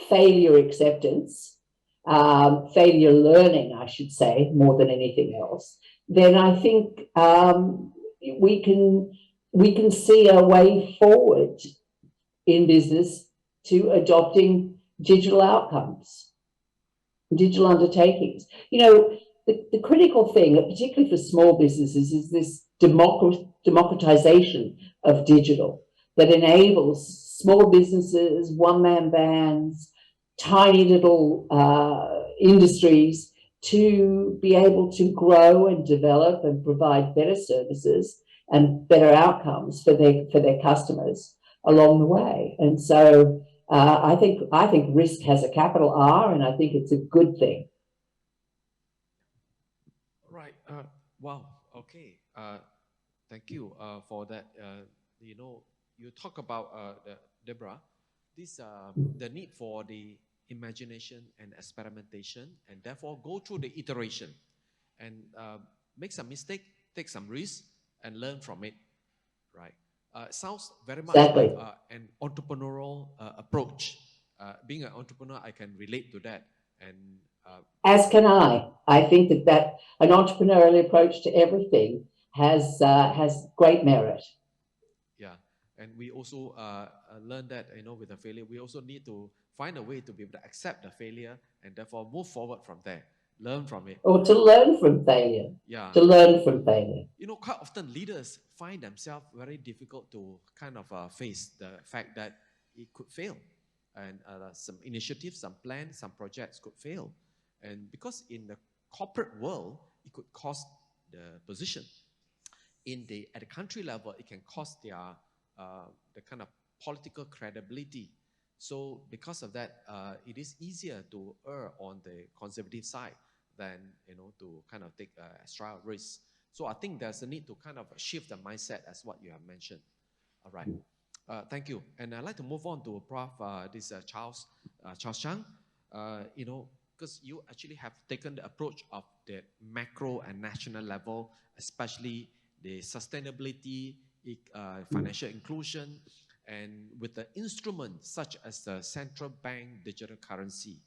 failure acceptance, failure learning, I should say, more than anything else, then I think we can see a way forward in business to adopting digital outcomes, digital undertakings. You know, the critical thing, particularly for small businesses, is this democratization of digital that enables small businesses, one-man bands, tiny little industries to be able to grow and develop and provide better services and better outcomes for their customers along the way. And so I think risk has a capital R, and I think it's a good thing. Right. Wow. Okay. Thank you for that. You know, you talk about Deborah, this the need for the imagination and experimentation, and therefore go through the iteration and make some mistake, take some risk, and learn from it. Right. Sounds very much Exactly. like an entrepreneurial approach. Being an entrepreneur, I can relate to that. And as can I. I think that an entrepreneurial approach to everything has great merit. Yeah, and we also learn that, you know, with the failure, we also need to find a way to be able to accept the failure and therefore move forward from there, learn from it. Or to learn from failure. Yeah. To learn from failure. You know, quite often leaders find themselves very difficult to kind of face the fact that it could fail. And some initiatives, some plans, some projects could fail. And because in the corporate world, it could cost the position. At the country level, it can cost their the kind of political credibility. So because of that, it is easier to err on the conservative side than, you know, to kind of take extra risks. So I think there's a need to kind of shift the mindset, as what you have mentioned. All right. Thank you. And I'd like to move on to Prof. Charles Chang. You know, because you actually have taken the approach of the macro and national level, especially the sustainability, financial inclusion, and with the instruments such as the central bank digital currency.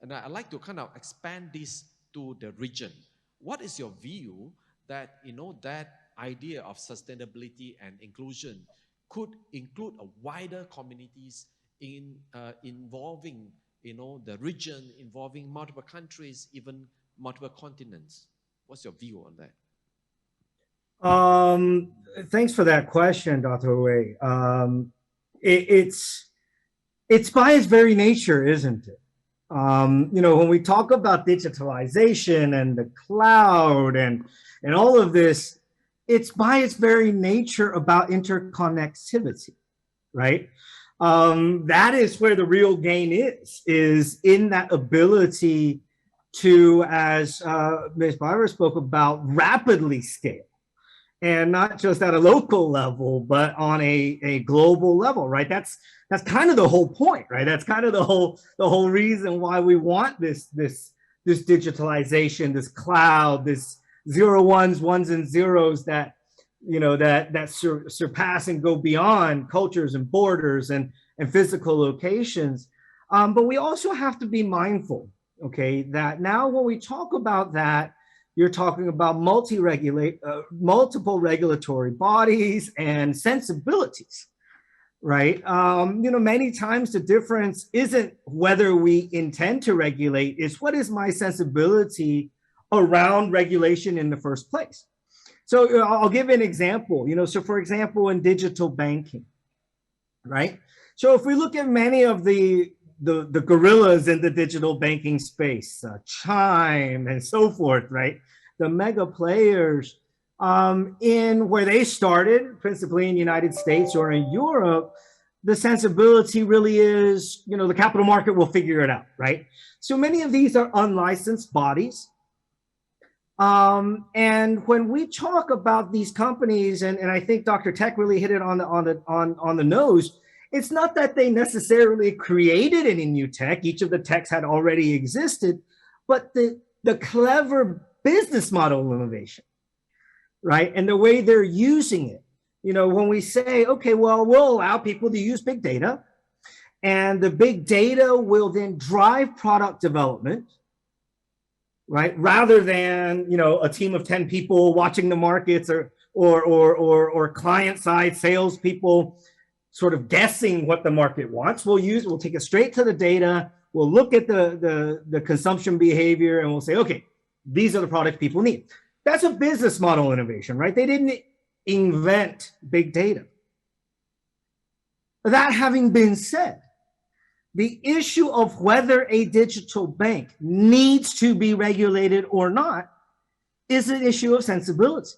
And I'd like to kind of expand this to the region. What is your view that, that idea of sustainability and inclusion could include a wider communities in involving, the region, involving multiple countries, even multiple continents? What's your view on that? Thanks for that question, Dr. Wei. It's by its very nature, isn't it? When we talk about digitalization and the cloud and all of this, it's by its very nature about interconnectivity, right? That is where the real gain is in that ability to, as Ms. Biber spoke about, rapidly scale. And not just at a local level, but on a global level, right? That's kind of the whole point, right? That's kind of the whole reason why we want this digitalization, this cloud, this ones and zeros that surpass and go beyond cultures and borders and physical locations. But we also have to be mindful, okay, that now when we talk about that, you're talking about multiple regulatory bodies and sensibilities, right? Many times the difference isn't whether we intend to regulate, it's what is my sensibility around regulation in the first place. So I'll give an example, so for example, in digital banking, right? So if we look at many of the gorillas in the digital banking space, Chime and so forth, right? The mega players in where they started, principally in the United States or in Europe, the sensibility really is, the capital market will figure it out, right? So many of these are unlicensed bodies. And when we talk about these companies, and I think Dr. Teck really hit it on the nose, it's not that they necessarily created any new tech. Each of the techs had already existed, but the clever business model innovation, right? And the way they're using it. When we say, okay, well, we'll allow people to use big data, and the big data will then drive product development, right? Rather than, a team of 10 people watching the markets or client-side salespeople sort of guessing what the market wants. We'll take it straight to the data. We'll look at the consumption behavior and we'll say, okay, these are the products people need. That's a business model innovation, right? They didn't invent big data. That having been said, the issue of whether a digital bank needs to be regulated or not is an issue of sensibility.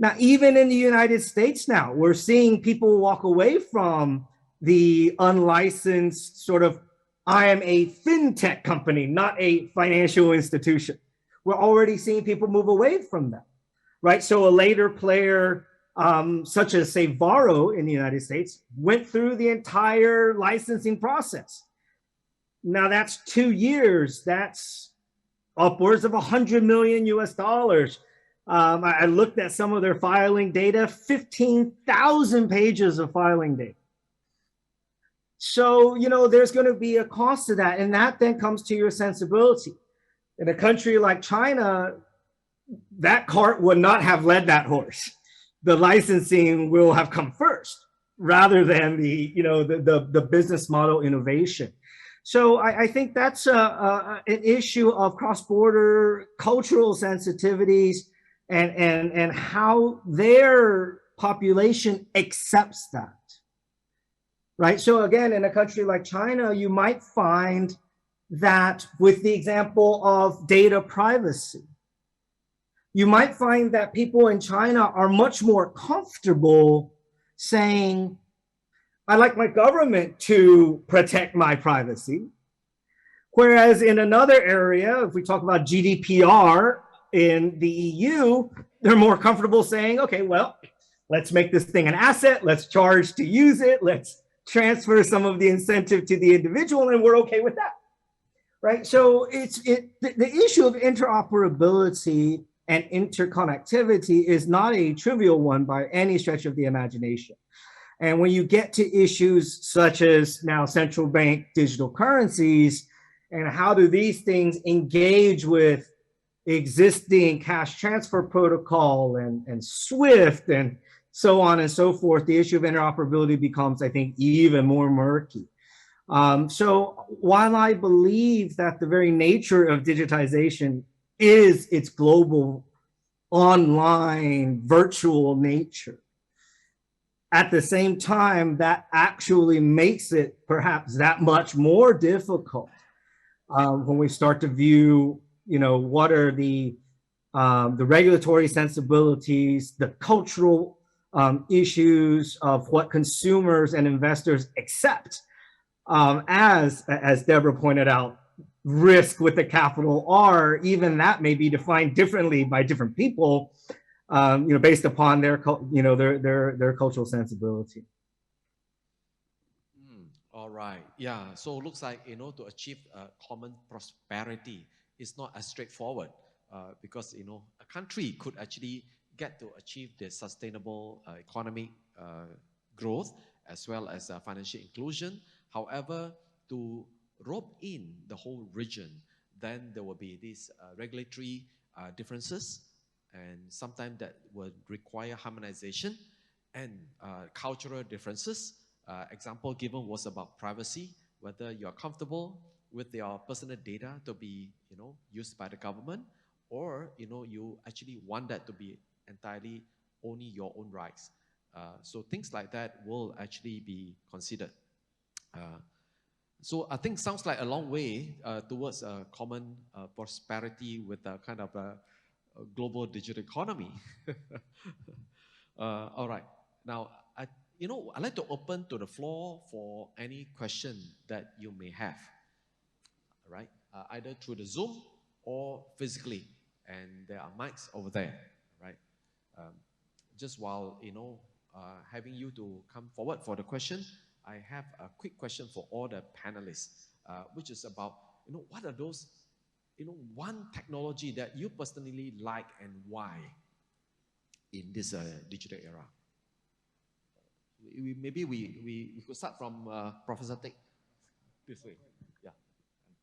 Now, even in the United States now, we're seeing people walk away from the unlicensed sort of, I am a fintech company, not a financial institution. We're already seeing people move away from that, right? So a later player, such as, say, Varo in the United States, went through the entire licensing process. Now that's 2 years. That's upwards of $100 million US. I looked at some of their filing data, 15,000 pages of filing data. So, there's going to be a cost to that. And that then comes to your sensibility. In a country like China, that cart would not have led that horse. The licensing will have come first rather than the business model innovation. So I think that's an issue of cross-border cultural sensitivities and how their population accepts that, right? So again, in a country like China, you might find that with the example of data privacy, you might find that people in China are much more comfortable saying, I like my government to protect my privacy. Whereas in another area, if we talk about GDPR in the EU, they're more comfortable saying, okay, well, let's make this thing an asset. Let's charge to use it. Let's transfer some of the incentive to the individual, and we're okay with that, right? So the issue of interoperability and interconnectivity is not a trivial one by any stretch of the imagination. And when you get to issues such as now central bank digital currencies, and how do these things engage with existing cash transfer protocol and SWIFT and so on and so forth, the issue of interoperability becomes, I think, even more murky. So while I believe that the very nature of digitization is its global, online, virtual nature, at the same time, that actually makes it perhaps that much more difficult when we start to view, what are the regulatory sensibilities, the cultural issues of what consumers and investors accept as Deborah pointed out, risk with the capital R. Even that may be defined differently by different people, based upon their cultural sensibility. All right. Yeah. So it looks like, to achieve common prosperity is not as straightforward because, a country could actually get to achieve the sustainable economic growth as well as financial inclusion. However, to rope in the whole region, then there will be these regulatory differences, and sometimes that would require harmonization and cultural differences. Example given was about privacy, whether you're comfortable with your personal data to be, used by the government, or, you actually want that to be entirely only your own rights. So things like that will actually be considered. So I think sounds like a long way towards a common prosperity with a kind of a global digital economy. All right. Now, I'd like to open to the floor for any question that you may have, right? Either through the Zoom or physically. And there are mics over there, right? Just while, having you to come forward for the question, I have a quick question for all the panelists, which is about, what are those, one technology that you personally like and why in this digital era? Maybe we could start from Professor Teck this way. Yeah.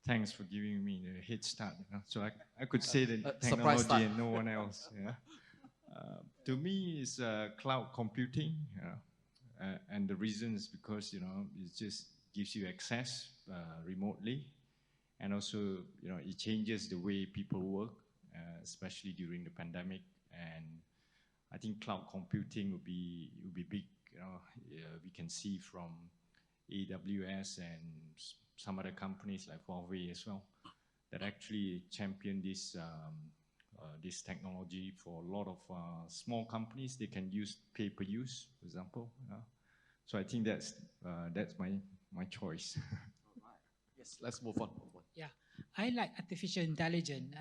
Thanks for giving me the head start. So I could say the technology and no one else. Yeah. To me, it's cloud computing. And the reason is because, it just gives you access remotely. And also, it changes the way people work, especially during the pandemic. And I think cloud computing will be big. We can see from AWS and some other companies like Huawei as well that actually champion this this technology for a lot of small companies. They can use pay-per-use, for example. So I think that's my choice. Yes, let's move on. Yeah, I like artificial intelligence.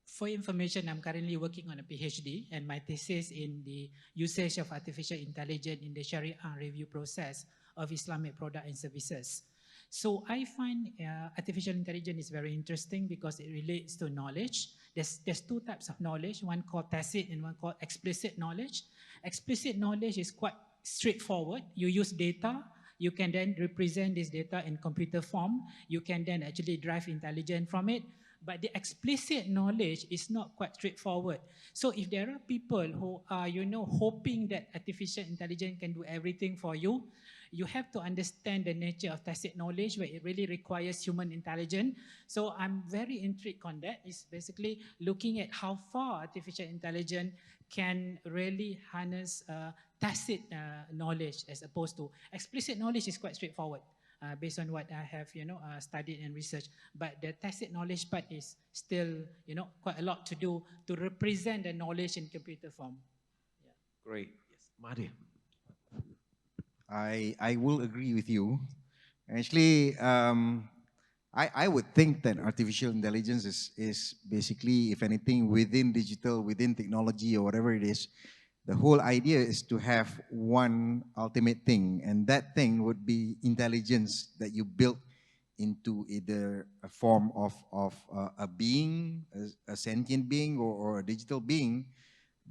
For information, I'm currently working on a PhD, and my thesis in the usage of artificial intelligence in the Sharia review process of Islamic products and services. So I find artificial intelligence is very interesting because it relates to knowledge. There's two types of knowledge, one called tacit and one called explicit knowledge. Explicit knowledge is quite straightforward. You use data, you can then represent this data in computer form. You can then actually derive intelligence from it. But the explicit knowledge is not quite straightforward. So if there are people who are, hoping that artificial intelligence can do everything for you, you have to understand the nature of tacit knowledge where it really requires human intelligence. So I'm very intrigued on that. It's basically looking at how far artificial intelligence can really harness tacit knowledge as opposed to explicit knowledge is quite straightforward. Based on what I have, studied and researched. But the tacit knowledge part is still, quite a lot to do to represent the knowledge in computer form. Yeah. Great. Yes, Mahadhir. I will agree with you. Actually, I would think that artificial intelligence is basically, if anything, within digital, within technology or whatever it is, the whole idea is to have one ultimate thing, and that thing would be intelligence that you build into either a form of a being, a sentient being, or a digital being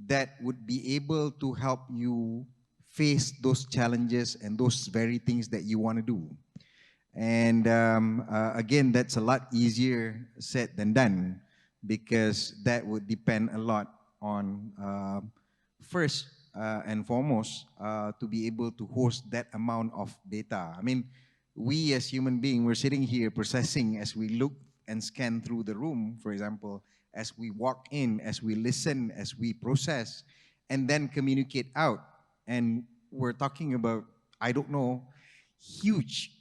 that would be able to help you face those challenges and those very things that you want to do. And again, that's a lot easier said than done, because that would depend a lot on first and foremost to be able to host that amount of data. I mean, we as human beings, we're sitting here processing as we look and scan through the room, for example, as we walk in, as we listen, as we process, and then communicate out. And we're talking about, I don't know, huge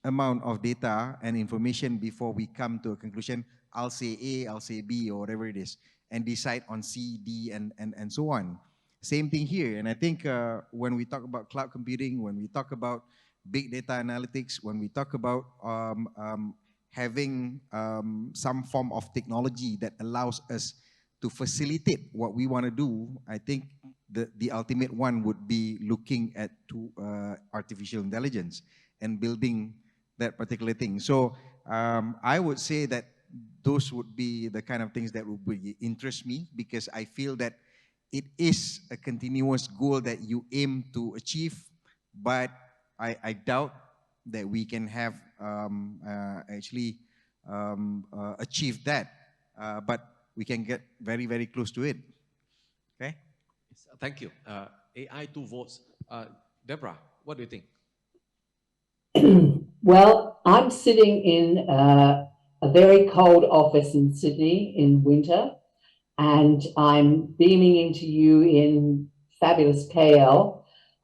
amount of data and information before we come to a conclusion. I'll say A, I'll say B, or whatever it is, and decide on C, D, and so on. Same thing here. And I think when we talk about cloud computing, when we talk about big data analytics, when we talk about having some form of technology that allows us to facilitate what we want to do, I think the ultimate one would be looking at artificial intelligence and building that particular thing. So I would say that those would be the kind of things that would really interest me, because I feel that it is a continuous goal that you aim to achieve, but I doubt that we can have achieve that, but we can get very, very close to it. Okay? Thank you. AI 2 votes. Deborah, what do you think? Well, I'm sitting in a very cold office in Sydney in winter, and I'm beaming into you in fabulous KL.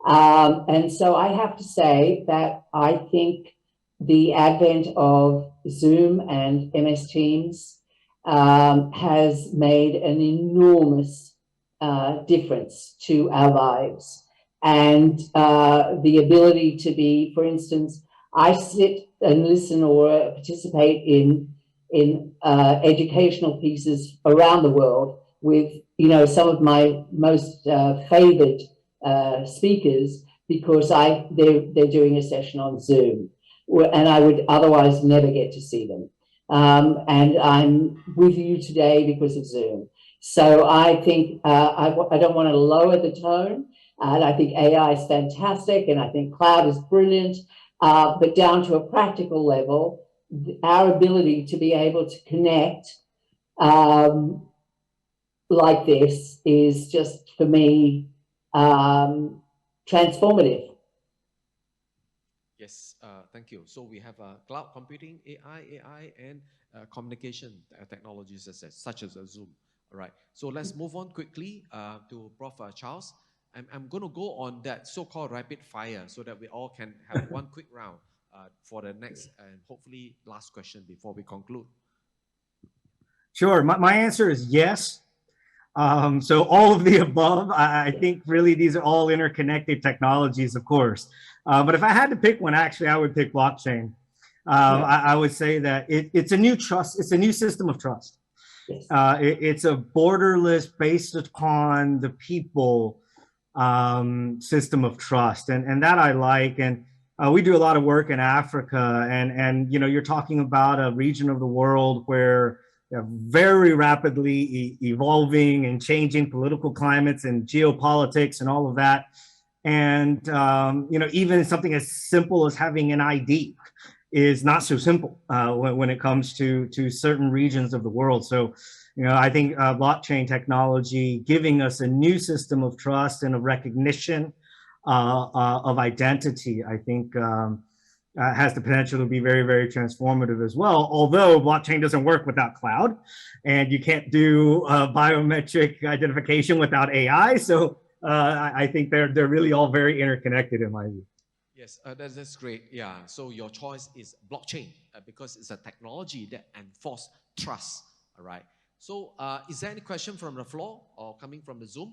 And so I have to say that I think the advent of Zoom and MS Teams has made an enormous difference to our lives. And the ability to be, for instance, I sit and listen or participate in educational pieces around the world with, you know, some of my most favored speakers, because they're doing a session on Zoom, and I would otherwise never get to see them. And I'm with you today because of Zoom. So I think I don't want to lower the tone, and I think AI is fantastic, and I think cloud is brilliant, but down to a practical level, our ability to be able to connect like this is just, for me, transformative. Yes, thank you. So we have cloud computing, AI, and communication technologies such as Zoom. All right. So let's move on quickly to Prof. Charles. I'm going to go on that so-called rapid fire so that we all can have one quick round for the next and hopefully last question before we conclude. Sure. My answer is yes. So all of the above. I think really these are all interconnected technologies, of course. But if I had to pick one, actually, I would pick blockchain. I would say that it's a new trust. It's a new system of trust. Yes. It's a borderless, based upon the people system of trust, and that I like. And we do a lot of work in Africa, and you know, you're talking about a region of the world where very rapidly evolving and changing political climates and geopolitics and all of that. And you know, even something as simple as having an ID is not so simple when it comes to certain regions of the world. So, you know, I think blockchain technology giving us a new system of trust and of recognition of identity, I think has the potential to be very, very transformative as well. Although blockchain doesn't work without cloud, and you can't do biometric identification without AI. So I think they're really all very interconnected in my view. Yes, that's great. Yeah, so your choice is blockchain because it's a technology that enforces trust. All right. So is there any question from the floor or coming from the Zoom?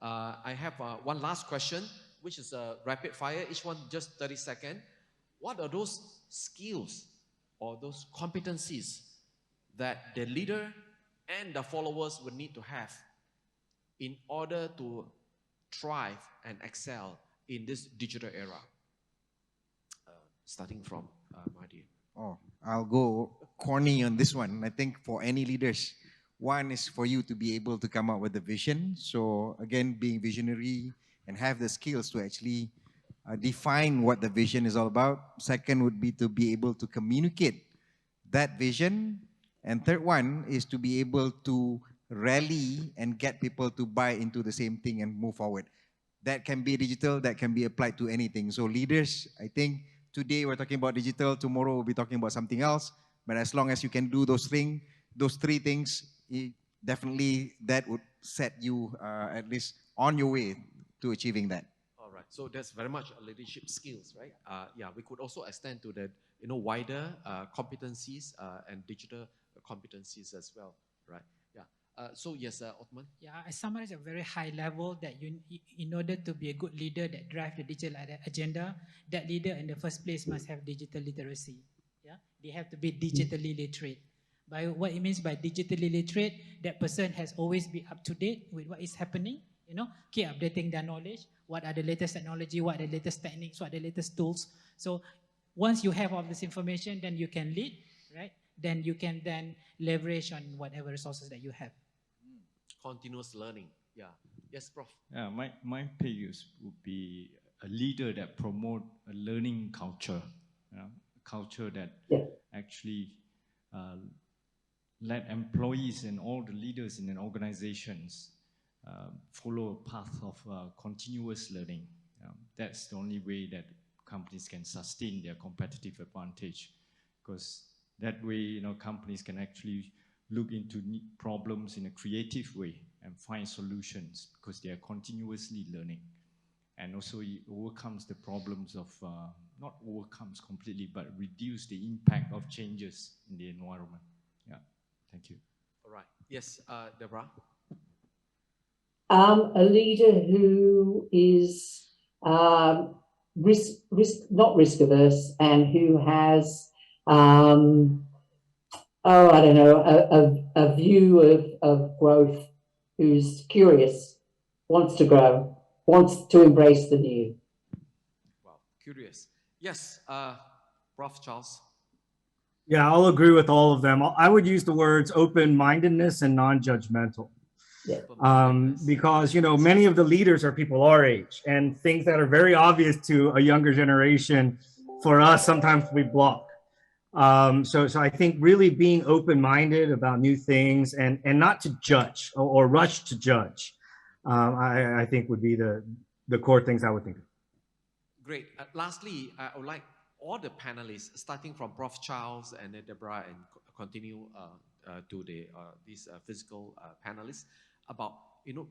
I have one last question, which is a rapid fire. Each one just 30 seconds. What are those skills or those competencies that the leader and the followers would need to have in order to thrive and excel in this digital era? Starting from Mahadhir? Oh, I'll go corny on this one. I think for any leaders, one is for you to be able to come up with a vision. So again, being visionary and have the skills to actually define what the vision is all about. Second would be to be able to communicate that vision. And third one is to be able to rally and get people to buy into the same thing and move forward. That can be digital, that can be applied to anything. So leaders, I think today we're talking about digital, tomorrow we'll be talking about something else. But as long as you can do those three things, definitely that would set you at least on your way to achieving that. All right. So that's very much leadership skills, right? Yeah, we could also extend to the wider competencies and digital competencies as well, right? Yeah. So yes, Othman. Yeah, I summarize at a very high level that in order to be a good leader that drives the digital agenda, that leader in the first place must have digital literacy. Yeah, they have to be digitally literate. By what it means by digitally literate, that person has always been up to date with what is happening. Keep updating their knowledge. What are the latest technology? What are the latest techniques? What are the latest tools? So once you have all this information, then you can lead, right? Then you can leverage on whatever resources that you have. Continuous learning. Yeah. Yes, Prof. Yeah, my page would be a leader that promote a learning culture, a culture that actually let employees and all the leaders in an organizations follow a path of continuous learning. That's the only way that companies can sustain their competitive advantage, because that way, companies can actually look into problems in a creative way and find solutions because they are continuously learning. And also it overcomes the problems of, not overcomes completely, but reduce the impact of changes in the environment. Yeah, thank you. All right. Yes, Deborah. A leader who is not risk averse and who has a view of growth, who's curious, wants to grow, wants to embrace the new. Wow, curious. Yes, Prof. Charles. Yeah, I'll agree with all of them. I would use the words open-mindedness and non-judgmental. Yeah. Because, many of the leaders are people our age, and things that are very obvious to a younger generation, for us, sometimes we block. So I think really being open-minded about new things and not to judge or rush to judge, I think would be the core things I would think of. Great. Lastly, I would like all the panelists, starting from Prof. Charles and then Deborah, and continue to these physical panelists, about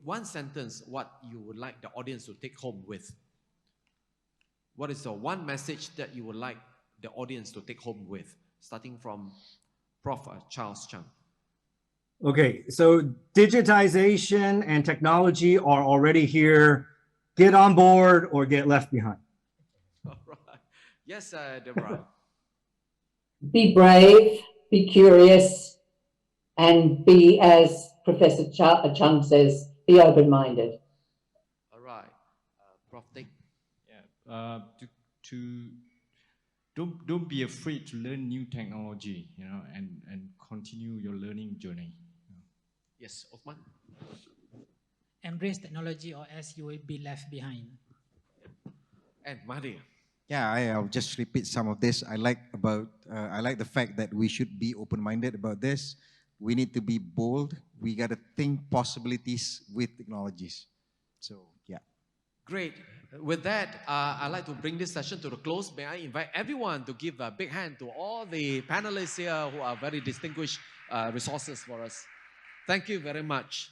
one sentence what you would like the audience to take home with. What is the one message that you would like the audience to take home with, starting from Prof. Charles Chang? Okay, so digitization and technology are already here. Get on board or get left behind. All right. Yes, Deborah. Be brave, be curious, and be, as Professor Chung says, be open-minded. All right. Prof. Teck. Yeah. Don't be afraid to learn new technology, and continue your learning journey. Yes, Othman. Embrace technology or else you will be left behind. And Mahadhir. Yeah, I'll just repeat some of this. I like the fact that we should be open-minded about this. We need to be bold. We got to think possibilities with technologies. So, yeah. Great. With that, I'd like to bring this session to the close. May I invite everyone to give a big hand to all the panelists here who are very distinguished resources for us. Thank you very much.